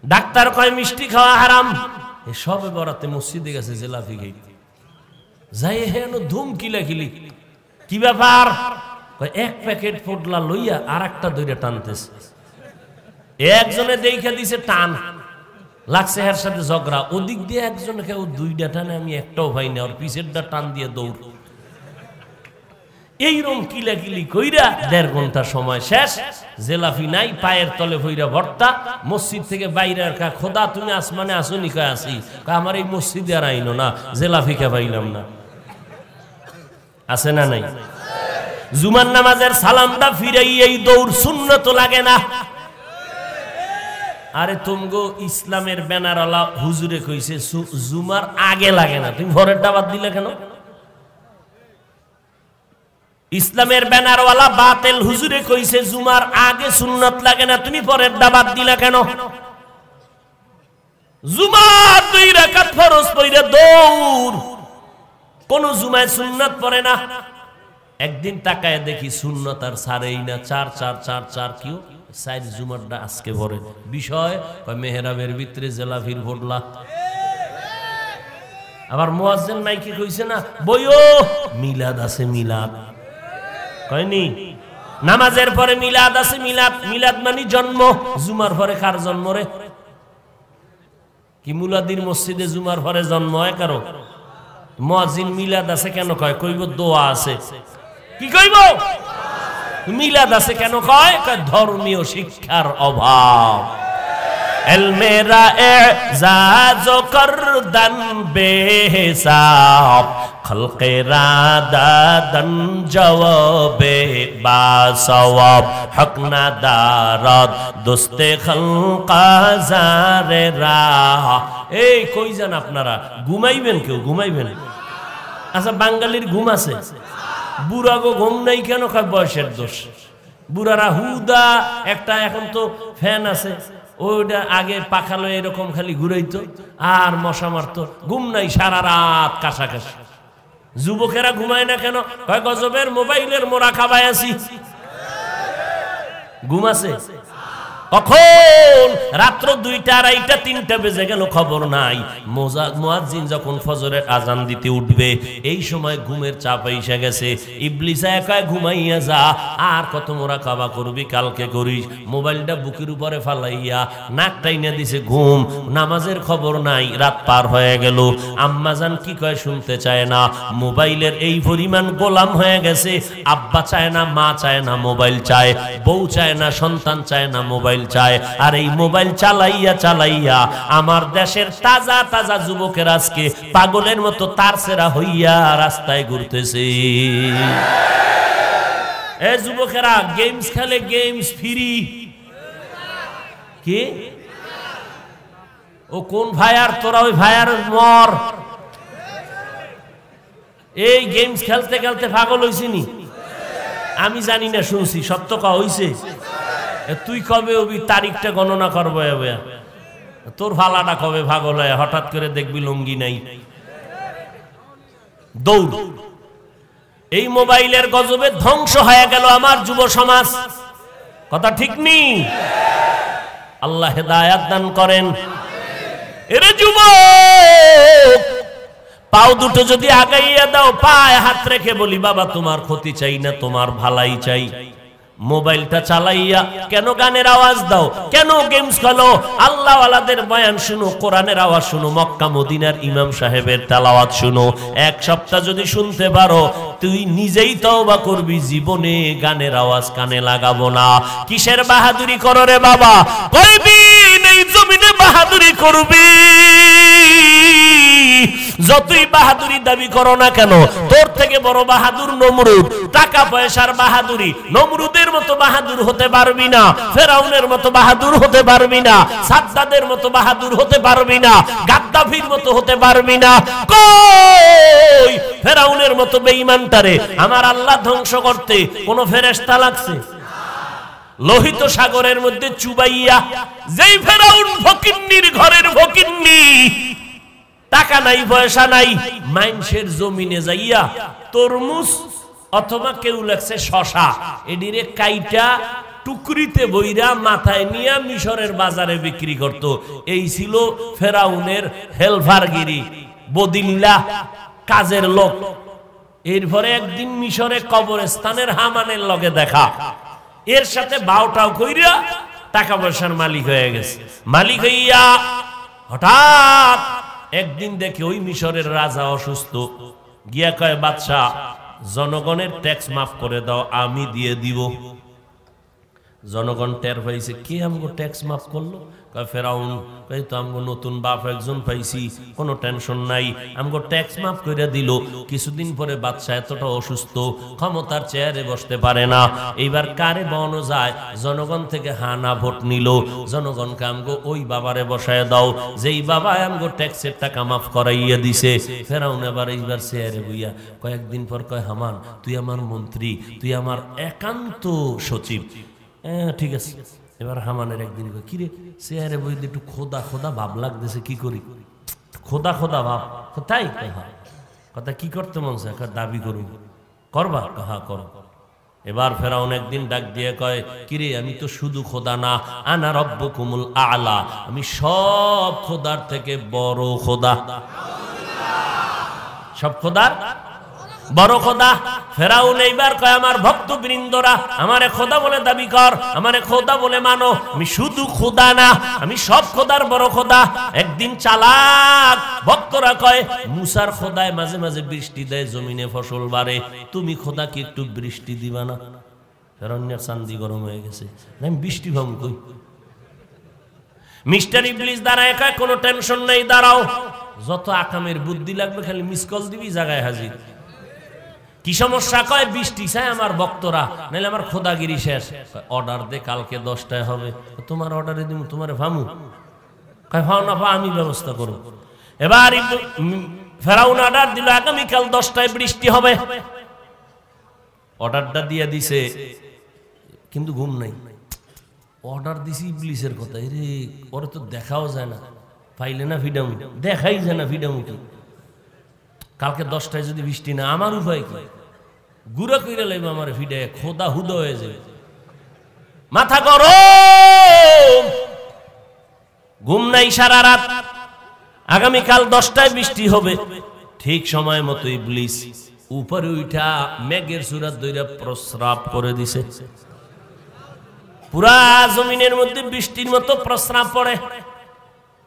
ডাক্তার কয় মিষ্টি খাওয়া হারাম, সবে বরাতে মসজিদে গেছে জিলাপি খাইতে, যাই হেন ধুম কিলাকিলি। কি ব্যাপার? এক প্যাকেট পোটলা লইয়া আর একটা দইরা টানতেছে। একজনে দেখা দিছে টান লাগছে, এর সাথে ঝগড়া, ওদিক দিয়ে একজন কেউ দুইটা টানে, আমি একটাও ভাই না, ওর পিছেরটা টান দিয়ে দৌড়। এইরকম কিলাকিলি কইরা 1.5 ঘন্টা সময় শেষ। জেলাফি নাই, পায়ের তলে ভইরা ভর্তা। মসজিদ থেকে বাইরে কা, খোদা তুমি আসমানে আসুনি? কয় আসি। আমার এই মসজিদে আর আইনো না, জেলাফি কে পাইলাম না। আছে না নাই? জুমার নামাজের সালামটা ফিরাই এই দৌড়, সুন্নত লাগে না। আরে তুমগো ইসলামের ব্যানারওয়ালা হুজুরে কইছে জুমার আগে লাগে না, তুমি ভোরেরটা বাদ দিলে কেন? ইসলামের ব্যানারওয়ালা বাতিল হুজুরে কইছে জুমার আগে সুন্নত লাগে না, তুমি পরেরটা বাদ দিলে কেন? জুমার 2 রাকাত ফরজ পড়ে দৌড়, কোন জুমায় সুন্নত পড়ে না। একদিন তাকায় দেখি সুন্নত আর ছাড়েই না, 4 কিউ 4 জুমারটা আজকে ভরে। বিষয় মেহরাবের ভিতরে জেলাফির ভোটলা। আবার মুয়াজ্জিন মাইকে কইছে না, বইও মিলাদ আছে, মিলাদ কয়নি? নামাজের পরে মিলাদ আছে, মিলাদ। মিলাদ মানে জন্ম। জুমার পরে কার জন্ম রে? কি মুলাদির মসজিদে জুমার পরে জন্ম হয় কারো? মুয়াজ্জিন মিলাদ আছে কেন কয়? কইব দোয়া আছে। কি কইব? মিলাদ আছে কেন কয়? ধর্মীয় শিক্ষার অভাব। এলমেরা এজাজ করদন বেহিসাব, খলকেরা দাদন জওয়াবে বাসওয়াব, হক না দারদ দোস্তে খলকা জারে রাহ। এই কই যান আপনারা? ঘুমাইবেন? কেউ ঘুমাইবেন? আচ্ছা, বাঙালির ঘুম আছে, বুড়াগো ঘুম নাই কেন? কয় বয়সের দোষ। বুড়ারা হুদা একটা, এখন তো ফ্যান আছে, ওইটা আগে পাখালো এরকম খালি ঘুরাইতো আর মশা মারতো, ঘুম নাই, সারা রাত কাশাকাশি। যুবকেরা ঘুমায় না কেন? কয় গজবের মোবাইলের মোরা খাবায় আছি। ঘুম আছে কখন? রাত্র 2টা, 2:30, 3টা বেজে গেল, খবর নাই। মুয়াজ্জিন যখন ফজরের আজান দিতে উঠবে, এই সময় ঘুমের চাপ এসে গেছে। ইবলিস একা ঘুমাইয়া যা, আর কত মোরা খাবা করবি, কালকে করিস। মোবাইলটা বুকের উপরে ফালাইয়া নাক টাইনা দিছে ঘুম, নামাজের খবর নাই। রাত পার হয়ে গেল, আম্মাজান কি কয় শুনতে চায় না। মোবাইলের এই পরিমাণ গোলাম হয়ে গেছে, আব্বা চায় না, মা চায় না, মোবাইল চায়। বউ চায় না, সন্তান চায় না, মোবাইল চায়। আর এই মোবাইল চালাইয়া চালাইয়া আমার দেশের তাজা তাজা যুবকের আজকে পাগলের মতো তারছেরা হইয়া রাস্তায় ঘুরতেছে। এ যুবকেরা গেমস খেলে, গেমস ফ্রি। কি ও কোন ভাইয়ার? তোরা ওই ভাইয়ার মর। এই গেমস খেলতে খেলতে পাগল হইছিনি? আমি জানি না, শুনছি। সত্য কা হইছে? তুই কবে হবি? তারিখটা গণনা করবো। তোর ভালাটা কবে পাগল হয়? হঠাৎ করে দেখবি লুঙ্গি নাই, দৌড়। এই মোবাইলের গজবে ধ্বংস হয়ে গেল আমার যুব সমাজ। কথা ঠিক নেই? আল্লাহ হেদায়াত দান করেন। এরে যুবক, পাও দুটো যদি আগাইয়া দাও, পায়ে হাত রেখে বলি বাবা তোমার ক্ষতি চাই না, তোমার ভালাই চাই। মোবাইলটা চালাইয়া কেন গানের আওয়াজ দাও? কেন গেমস খেলো? আল্লাহ ওয়ালাদের বয়ান শুনো, কোরআনের আওয়াজ শুনো, মক্কা মদিনার ইমাম সাহেবের তেলাওয়াত শুনো। 1 সপ্তাহ যদি শুনতে পারো, তুই নিজেই তওবা করবি, জীবনে গানের আওয়াজ কানে লাগাবো না। কিসের বাহাদুরি করো রে বাবা? কইবি এই জমিনে বাহাদুরি করবি। যতই বাহাদুরি দাবি করো না কেন, তোর থেকে বড় বাহাদুর নমরুদ। টাকা পয়সার বাহাদুরি, নমরুদের মতো বাহাদুর হতে পারবি না, ফেরাউনের মতো বাহাদুর হতে পারবি না, সাদ্দাদের মতো বাহাদুর হতে পারবি না, গাদ্দাফির মতো হতে পারবি না। কই ফেরাউনের মতো বেঈমানটারে আমার আল্লাহ ধ্বংস করতে কোন ফেরেশতা লাগছে? লোহিত সাগরের মধ্যে চুবাইয়া যেই ফেরাউন ফকিন্নির ঘরের ফকিন্নি, টাকা নাই পয়সা নাই, মানুষের জমিনে যাইয়া তরমুজ অথবা কেউ লাগছে শশা, এডিরে কাইটা টুকরিতে বইরা মাথায় নিয়ে মিশরের বাজারে বিক্রি করত। এই ছিল ফেরাউনের হেলফারগিরি, বদিল্লা, কাজের লোক। এরপরে একদিন মিশরে কবরস্থানের হামানের লগে দেখা, এর সাথে বাউটাও কইরা টাকা পয়সার মালিক হয়ে গেছে। মালিক হইয়া হঠাৎ একদিন দেখে ওই মিশরের রাজা অসুস্থ, গিয়া কয় বাদশাহ জনগণের ট্যাক্স মাফ করে দাও, আমি দিয়ে দিব। জনগণ টের পাইছে, কে আমগো ট্যাক্স মাফ করলো? কয় ফেরাউন। কই তো আমগো নতুন বাপ একজন পাইছি, কোনো টেনশন নাই, আমগো ট্যাক্স মাফ করে দিল। কিছুদিন পরে বাদশা এতটা অসুস্থ, ক্ষমতার চেয়ারে বসতে পারে না। এইবার কারে বনো যায়? জনগণ থেকে হানা ভোট নিল, জনগণকে আমগো ওই বাবারে বসায় দাও যেই বাবা আমগো ট্যাক্সের টাকা মাফ করাইয়া দিছে। ফেরাউন এবার এইবার চেয়ারে বইয়া কয়েকদিন পর কয় হামান, তুই আমার মন্ত্রী, তুই আমার একান্ত সচিব। ঠিক আছে। এবার হামানের একদিন কিরে চেয়ারে বই একটু খোদা খোদা ভাব লাগতেছে, কি করি? খোদা খোদা ভাব, তাই কথা কি করতে মন চায়? দাবি করুন, করবা? হা করো। এবার ফেরাউন একদিন ডাক দিয়ে কয়, কিরে আমি তো শুধু খোদা না, আনা রব্বুকুমুল আলা, আমি সব খোদার থেকে বড় খোদা, সব খোদার বড় খোদা। ফেরাউন এইবার কয় আমার ভক্তবৃন্দরা আমারে খোদা বলে দাবি কর, আমারে খোদা বলে মানো, আমি শুধু খোদা না, আমি সব খোদার বড় খোদা। একদিন চালাক ভক্তরা কয় মুসার খোদায় মাঝে মাঝে বৃষ্টি দেয়, জমিনে ফসল বাড়ে, তুমি খোদা কি একটু বৃষ্টি দিবা না? ফেরাউনের চান্দি গরম হয়ে গেছে, আমি বৃষ্টি ভাঙ কই? মিস্টার ইবলিস দাঁড়ায় কয় কোনো টেনশন নাই, দাঁড়াও, যত আকামের বুদ্ধি লাগবে খালি মিস কল দিবি, জায়গায় হাজির। কি সমস্যা? কয় বৃষ্টি চাই আমার ভক্তরা, নাহলে আমার খোদাগিরি শেষ। অর্ডার দে, কালকে 10টায় হবে। তোমার অর্ডারে দিব, তোমার ভামু? কয় ভাও না, আমি ব্যবস্থা করব। এবার ফেরাউন অর্ডার দিল আগামীকাল 10টায় বৃষ্টি হবে। অর্ডারটা দিয়ে দিছে, কিন্তু ঘুম নাই। অর্ডার দিছি ইবলিসের কথা, রে ওরে তো দেখাও যায় না, পাইলে না ফিডাম, দেখাই যায় না ফিডাম কি। কালকে 10টায় যদি বৃষ্টি না, আমার উপায় কি? গুড়া কইরা লাইব আমার ফিডে, খোদা হুদা হয়ে যাবে, মাথা গরম, ঘুম নাই সারা রাত। আগামীকাল 10টায় বৃষ্টি হবে। ঠিক সময় মতো ইবলিস উপরে উঠা মেঘের সুরাত দইরা প্রস্রাব করে দিছে। পুরা জমিনের মধ্যে বৃষ্টির মতো প্রস্রাব পড়ে,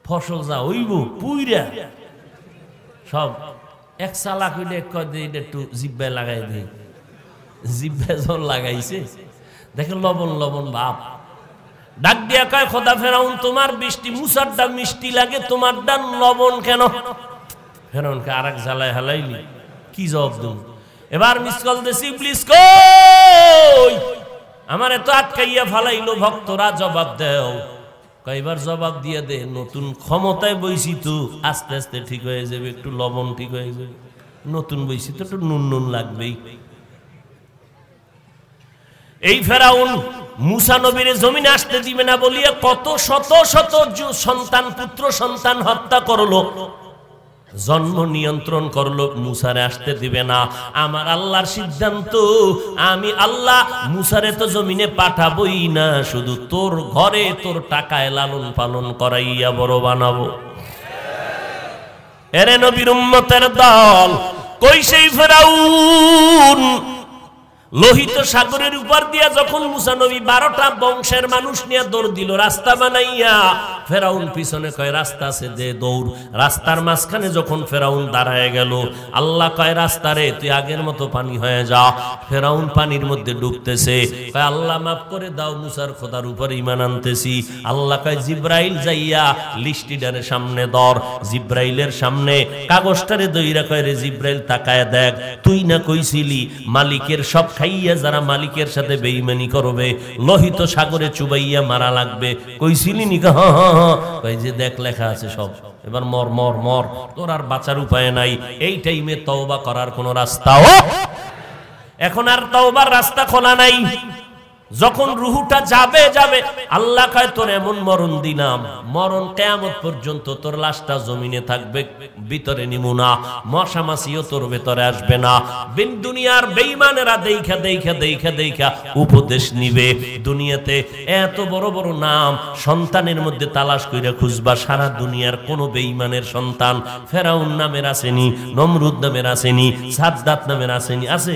ফসল যা হইব পুইরা সব এক চালাক হইলে একটু জিব্বায় লাগাই দিই। জিব্বায় জল লাগাইছে, দেখে লবণ লবণ ভাব। ডাক দিয়া কয় খোদা ফেরাউন, তোমার বৃষ্টি মুসারটা মিষ্টি লাগে, তোমারটা লবণ কেন? ফেরাউনকে আর এক জ্বালায় হালাইলি, কি জবাব দেব? এবার মিস কল দিছি, ইবলিস কই? আমার এত আটকাইয়া ফালাইলো, ভক্তরা জবাব দেও। কয়বার জবাব দিয়ে দে, নতুন ক্ষমতায় বইছি তো, আস্তে আস্তে ঠিক হয়ে যাবে, একটু লবণ ঠিক হয়ে যাবে, নতুন বইছি তো একটু নুন নুন লাগবেই। এই ফেরাউন মুসা নবীর জমিনে আসতে দিবে না বলিয়া কত শত শত সন্তান, পুত্র সন্তান হত্যা করলো, জন্ম নিয়ন্ত্রণ করলো, মুসারে আসতে দিবে না। আমার আল্লাহর সিদ্ধান্ত, আমি আল্লাহ মুসারে তো জমিনে পাঠাবই না, শুধু তোর ঘরে তোর টাকায় লালন পালন করাইয়া বড় বানাবো। এরে নবীর উম্মতের দল, কই সেই ফেরাউন? লোহিত সাগরের উপর দিয়া যখন মুসা নবী 12টা বংশের মানুষ নিয়ে দৌড় দিল রাস্তা বানাইয়া, ফেরাউন পিছনে কয় রাস্তা আছে দে দৌড়। রাস্তার মাঝখানে যখন ফেরাউন দাঁড়ায় গেল, আল্লাহ কয় রাস্তারে তুই আগের মতো পানি হয়ে যা। ফেরাউন পানির মধ্যে ডুবতেছে, কয় আল্লাহ মাফ করে দাও, মুসার খোদার উপর ঈমান আনতেছি। আল্লাহ কয় জিব্রাইল যাইয়া লিস্টিডারের সামনে ধর। জিব্রাইলের সামনে কাগজটারে দইরা কয় রে জিব্রাইল তাকায় দেখ, তুই না কইছিলি মালিকের সব খাইয়া যারা মালিকের সাথে বেঈমানি করবে লোহিত সাগরে চুবাইয়া মারা লাগবে, কইছিলি নি? কই যে দেখ লেখা আছে সব। এবার মর মর মর, তোর আর বাঁচার উপায় নাই। এই টাইমে তওবা করার কোন রাস্তাও এখন আর তওবার রাস্তা খোলা নাই। যখন রুহুটা যাবে যাবে, আল্লাহ কয় তোর এমন মরণ দিলাম, মরণ কিয়ামত পর্যন্ত তোর লাশটা জমিনে থাকবে, ভিতরে নিমু না, মশা মাছিও তোর ভেতরে আসবে না। দুনিয়ার বেঈমানেরা দেখা দেখা দেখা দেখা উপদেশ নিবে। দুনিয়াতে এত বড় বড় নাম সন্তানের মধ্যে তালাশ কইরা খুঁজবা, সারা দুনিয়ার কোন বেঈমানের সন্তান ফেরাউন নামের আসেনি, নমরুদ নামের আসেনি, সাদ্দাত নামের আসেনি? আছে?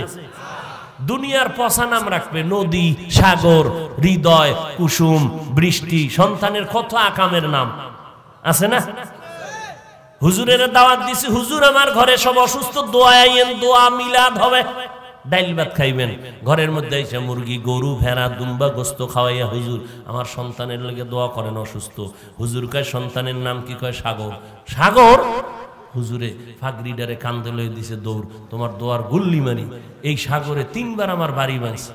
দুনিয়ার পচা নাম রাখবে, নদী, সাগর, হৃদয়, কুসুম, বৃষ্টি, সন্তানের কত আকামের নাম আছে না? হুজুরের দাওয়াত দিছি, হুজুর আমার ঘরে সব অসুস্থ, দোয়া আইয়েন, দোয়া মিলাদ হবে, ডাইল ভাত খাইবেন। ঘরের মধ্যে এসে মুরগি, গরু, ভেড়া, দুম্বা গোস্ত খাওয়াইয়া, হুজুর আমার সন্তানের লাগে দোয়া করেন, অসুস্থ। হুজুর কয় সন্তানের নাম কি? কয় সাগর। সাগর? হুজুরে ফাগরিডারে কান্দে লয়ে দিছে দৌড়, তোমার দোয়ার গুল্লি মারি, এই সাগরে 3 বার আমার বাড়ি ভাঙছে।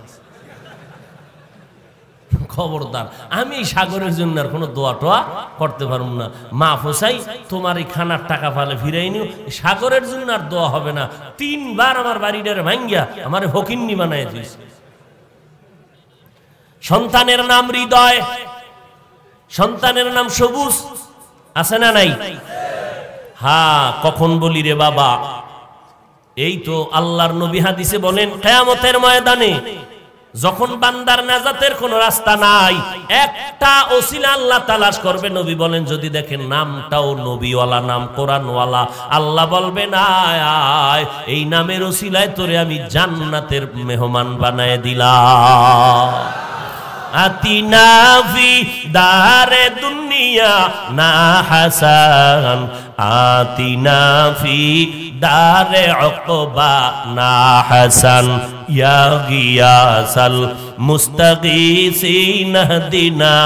খবরদার, আমি এই সাগরের জন্য আর কোনো দোয়া টোয়া করতে পারবো না। মা ফসাই তোমার এই খানার টাকা পালে ফিরাই নিও, সাগরের জন্য আর দোয়া হবে না। 3 বার আমার বাড়িটারে ভাঙ্গিয়া আমার ফকিন্নি বানায় দিয়েছে। সন্তানের নাম হৃদয়, সন্তানের নাম সবুজ, আছে না নাই? হ্যাঁ, কখন বলি রে বাবা, এই তো আল্লাহর নবী হাদিসে বলেন কিয়ামতের ময়দানে যখন বান্দার নাজাতের কোন রাস্তা নাই, একটা ওসিলা আল্লাহ তালাশ করবে। নবী বলেন যদি দেখেন নামটাও নবীওয়ালা নাম, কোরআনওয়ালা, আল্লাহ বলবে না এই নামের ওসিলায় তোরে আমি জান্নাতের মেহমান বানায় দিলাম। আতিনা ফি দারে দুনিয়া না হাসান, আতিনা ফি দারে উকবা না হাসান, ইয়া গিয়াসাল মুস্তাগীসিন হদিনা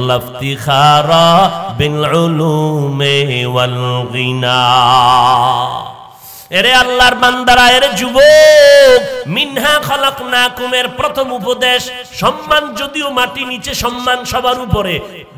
লাফতিখারা বিল উলুমে ওয়াল গিনা। এরে আল্লাহর বান্দারা, এরে যুবক, মিনহা খালাকনাকুমের প্রথম উপদেশ সম্মান, যদিও মাটি নিচে সম্মান সবার উপরে।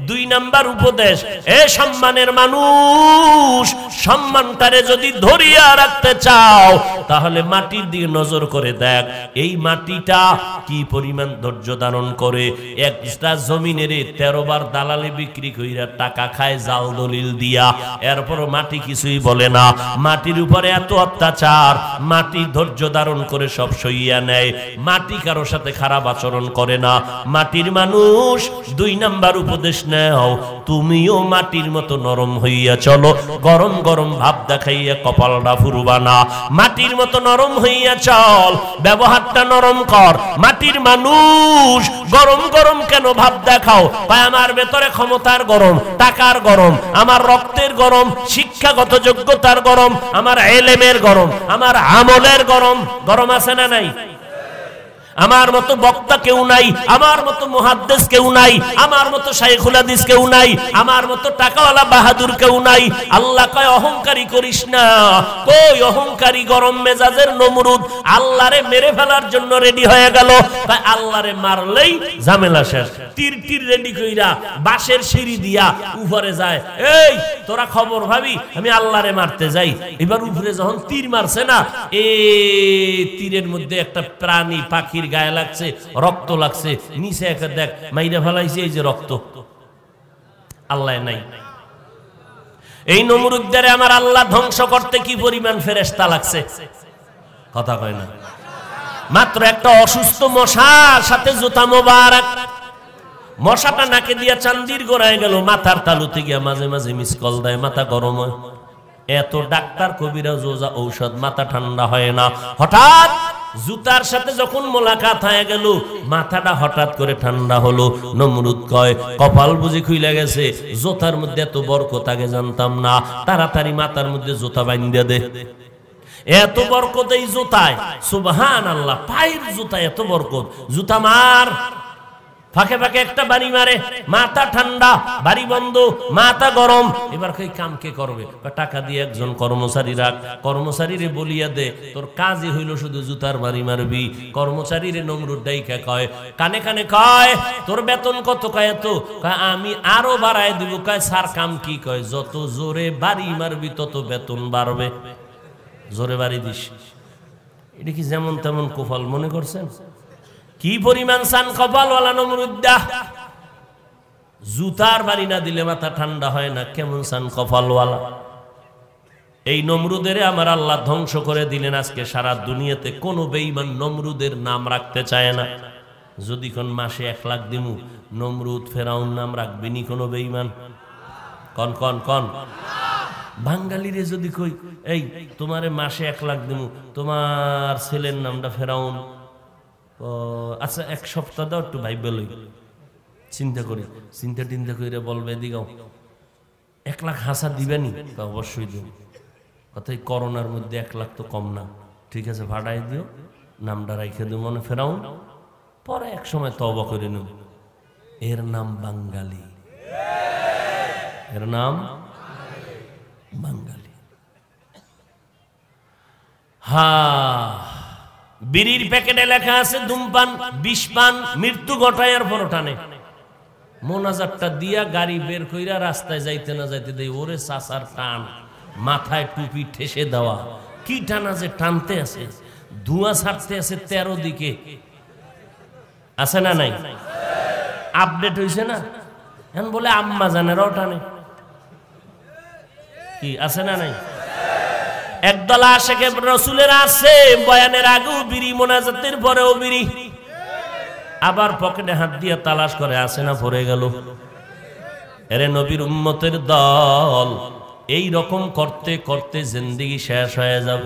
2 নাম্বার উপদেশ, এ সম্মানের মানুষ, সম্মানটারে যদি ধরিয়া রাখতে চাও তাহলে মাটির দিকে নজর করে দেখ, এই মাটিটা কি পরিমাণ ধৈর্য ধারণ করে। একটা জমিনের 13 বার দালালি বিক্রি কইরা টাকা খায় জাল দলিল দিয়া, এরপরও মাটি কিছুই বলে না। মাটির উপরে এত অত্যাচার, মাটি ধৈর্য ধারণ করে সব সইয়া নেয়, মাটি কারোর সাথে খারাপ আচরণ করে না। মাটির মানুষ 2 নাম্বার উপদেশ নেও, তুমিও মাটির মতো নরম হইয়া চলো, গরম গরম ভাব দেখাইয়া কপালটা ফুরবা না, মাটির মতো নরম হইয়া চল, ব্যবহারটা নরম কর। মাটির মানুষ গরম গরম কেন ভাব দেখাও? ভাই আমার ভেতরে ক্ষমতার গরম, টাকার গরম, আমার রক্তের গরম, শিক্ষাগত যোগ্যতার গরম, আমার এলেমের গরম, আমার আমলের গরম। গরম আছে না নাই? আমার মতো বক্তা কেউ নাই, আমার মতো মুহাদ্দিস কেউ নাই, আমার মতো শাইখুল হাদিস কেউ নাই, আমার মতো টাকাওয়ালা বাহাদুর কেউ নাই। আল্লাহ কয় অহংকারী করিস না। কই অহংকারী গরম মেজাজের নমরুদ আল্লাহরে মেরে ফেলার জন্য রেডি হয়ে গেল। তাই আল্লাহরে মারলেই ঝামেলা শেষ। তীর তীর রেডি কইরা বাঁশের সিঁড়ি দিয়া উপরে যায়। এই তোরা খবর ভাবি আমি আল্লাহরে মারতে যাই, এবার উপরে যখন তীর মারছে না, এই তীরের মধ্যে একটা প্রাণী পাখি গায়ে লাগছে, রক্ত লাগছে, নিচে একটা দেখ মাইরা ফেলাইছে, এই যে রক্ত। আল্লাহ নাই। এই নমরুদদের আমার আল্লাহ ধ্বংস করতে কি পরিমাণ ফেরেশতা লাগছে, কথা কয় না। মাত্র একটা অসুস্থ মশার সাথে জুতা মোবারক, মশাটা নাকে দিয়া চান্দির গোড়ায় গেল, মাথার তালুতে গিয়া মাঝে মাঝে মিস কল দেয়, মাথা গরম হয়। এত ডাক্তার কবিরাজ ওজা ঔষধ, মাথা ঠান্ডা হয় না। হঠাৎ জুতার সাথে যখন মোলাকাত হয়ে গেল, মাথাটা হঠাৎ করে ঠান্ডা হলো। নমরুদ কয় কপাল বুঝি খুইলা গেছে, জুতার মধ্যে এত বরকত আগে জানতাম না, তাড়াতাড়ি মাথার মধ্যে জুতা বাইন্ধা দে। এত বরকত এই জুতায়, সুবহানাল্লাহ, পায়ের জুতায় এত বরকত। জুতা মার, ফাঁকে ফাঁকে একটা বাড়ি মারে, মাথা ঠান্ডা, বাড়ি বন্ধ, মাথা গরম। এবার কই কাম কে করবে? টাকা দিয়ে একজন কর্মচারী রাখ, কর্মচারীরে বলিয়া দে তোর কাজই হইল শুধু জুতার বাড়ি মারবি। কর্মচারীরে নমরুদ ডাইকা কয়, কানে কানে কয় তোর বেতন কত? কয় এত। কয় আমি আরো বাড়ায় দিব। কয় স্যার কাম কি? কয় যত জোরে বাড়ি মারবি তত বেতন বাড়বে, জোরে বাড়ি দিস। এটা কি যেমন তেমন কপাল মনে করছেন? কি পরিমাণ সান কপালওয়ালা নমরুদ্দা! জুতার বাড়ি না দিলে মাথা ঠান্ডা হয় না, কেমন সান কপালওয়ালা! এই নমরুদের আমার আল্লাহ ধ্বংস করে দিলেন। আজকে সারা দুনিয়াতে কোন বেঈমান নমরুদের নাম রাখতে চায় না। যদি কোন মাসে 1 লাখ দিমু, নমরুদ ফেরাউন নাম রাখবিনি কোনো বেঈমান? কন কন কন। বাঙালিরে যদি কই এই তোমারে মাসে 1 লাখ দিমু, তোমার ছেলের নামটা ফেরাউন, আচ্ছা 1 সপ্তাহ দাও একটু ভাই বলই, চিন্তা করি, চিন্তা টিন্তা করে বলবে দিগাও 1 লাখ হাসা দিবেনি? অবশ্যই দিব। কথাই করোনার মধ্যে 1 লাখ তো কম না, ঠিক আছে ভাড়াই দিও, নামটা রাইখে দিও মনে ফেরাউন, পরে এক সময় তওবা করে নেব। এর নাম বাঙালি, এর নাম বাঙালি। বিড়ির প্যাকেটে লেখা আছে ধূমপান, বিষপান মৃত্যু ঘটায়, আর পর টানে। মোনাজাতটা দিয়া গাড়ি বের কইরা রাস্তায় যাইতে না যাইতে দেই, ওরে চাচার টান, মাথায় টুপি ঠেসে দেওয়া, কি টানা যে টানতে আছে, ধোঁয়া ছাড়তে আছে 13 দিকে, আছে না নাই? আপডেট হইছে না? এখন বলে আম্মা জানেরাও টানে, কি আছে না নাই? একদল আশেকে রাসূলের আছে, বয়ানের আগেও বিড়ি, মোনাজাতের পরেও বিড়ি, আবার পকেটে হাত দিয়ে তালাশ করে আছে না পড়ে গেল। এরে নবীর উম্মতের দল, এই রকম করতে করতে জিন্দেগি শেষ হয়ে যাবে।